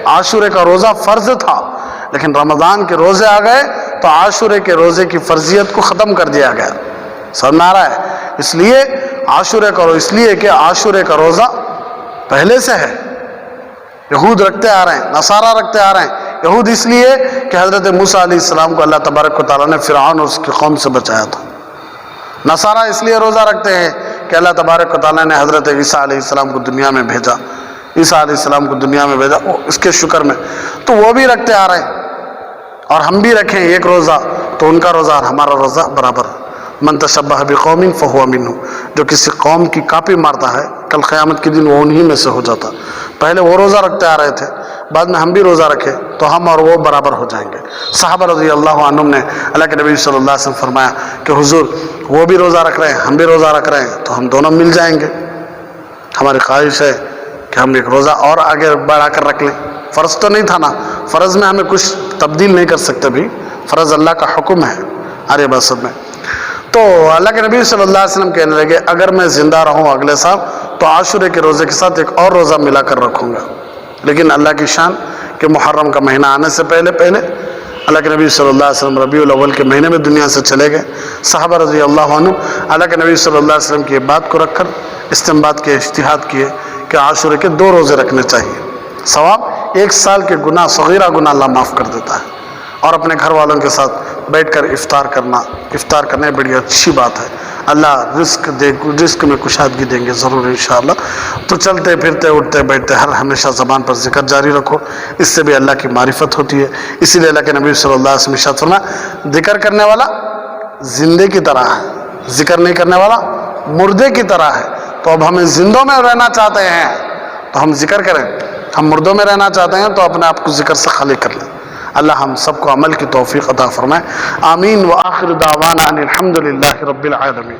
S1: عاشورے کا روزہ فرض تھا، لیکن رمضان کے روزے آ گئے تو عاشورے کے روزے کی فرضیت کو ختم کر دیا گیا۔ سمجھ میں آ رہا ہے؟ اس لیے عاشورے کا، اس لیے کہ عاشورے کا روزہ پہلے سے ہے، یہود رکھتے آ رہے ہیں، نصارہ رکھتے آ رہے ہیں۔ یہود اس لیے کہ حضرت موسیٰ علیہ السلام کو اللہ تبارک و تعالیٰ نے فرعون اور اس کی قوم سے بچایا تھا۔ نصارہ اس لیے روزہ رکھتے ہیں کہ اللہ تبارک و تعالیٰ نے حضرت عیسیٰ علیہ السلام کو دنیا میں بھیجا، عیسیٰ علیہ السلام کو دنیا میں بھیجا، اس کے شکر میں تو وہ بھی رکھتے آ رہے ہیں، اور ہم بھی رکھیں ایک روزہ تو ان کا روزہ اور ہمارا روزہ برابر۔ من تشبہ بقوم فہو منہ، جو کسی قوم کی کاپی مارتا ہے کل قیامت کے دن وہ انہی میں سے ہو جاتا۔ پہلے وہ روزہ رکھتے آ رہے تھے، بعد میں ہم بھی روزہ رکھے تو ہم اور وہ برابر ہو جائیں گے۔ صحابہ رضی اللہ عنہم نے اللہ کے نبی صلی اللہ علیہ وسلم فرمایا کہ حضور وہ بھی روزہ رکھ رہے ہیں، ہم بھی روزہ رکھ رہے ہیں تو ہم دونوں مل جائیں گے۔ ہماری خواہش ہے کہ ہم ایک روزہ اور آگے بڑھا کر رکھ لیں۔ فرض تو نہیں تھا نا، فرض میں ہمیں کچھ تبدیل نہیں کر سکتے بھی، فرض اللہ کا حکم ہے ارے بسد میں۔ تو اللہ کے نبی صلی اللہ علیہ وسلم کہنے لگے اگر میں زندہ رہوں اگلے سال تو عاشورے کے روزے کے ساتھ ایک اور روزہ ملا کر رکھوں گا۔ لیکن اللہ کی شان کہ محرم کا مہینہ آنے سے پہلے اللہ کے نبی صلی اللہ علیہ وسلم ربیع الاول کے مہینے میں دنیا سے چلے گئے۔ صحابہ رضی اللہ عنہ اللہ کے نبی صلی اللہ علیہ وسلم کی بات کو رکھ کر استنباط کے، اجتہاد کیے کہ عاشورے کے 2 روزے رکھنے چاہیے، ثواب 1 سال کے گناہ، صغیرہ گناہ اللہ معاف کر دیتا ہے۔ اور اپنے گھر والوں کے ساتھ بیٹھ کر افطار کرنا بڑی اچھی بات ہے۔ اللہ رزق میں کشادگی دیں گے ضرور انشاءاللہ۔ تو چلتے پھرتے اٹھتے بیٹھتے ہمیشہ زبان پر ذکر جاری رکھو، اس سے بھی اللہ کی معرفت ہوتی ہے۔ اسی لیے اللہ کے نبی صلی اللہ علیہ وسلم ارشاد فرمایا ذکر کرنے والا زندے کی طرح ہے، ذکر نہیں کرنے والا مردے کی طرح ہے۔ تو اب ہمیں زندوں میں رہنا چاہتے ہیں تو ہم ذکر کریں، ہم مردوں میں رہنا چاہتے ہیں تو اپنے آپ کو ذکر سے خالی کر لیں۔ اللہ ہم سب کو عمل کی توفیق عطا فرمائے، آمین۔ وآخر دعوانا ان الحمد للہ رب العالمین۔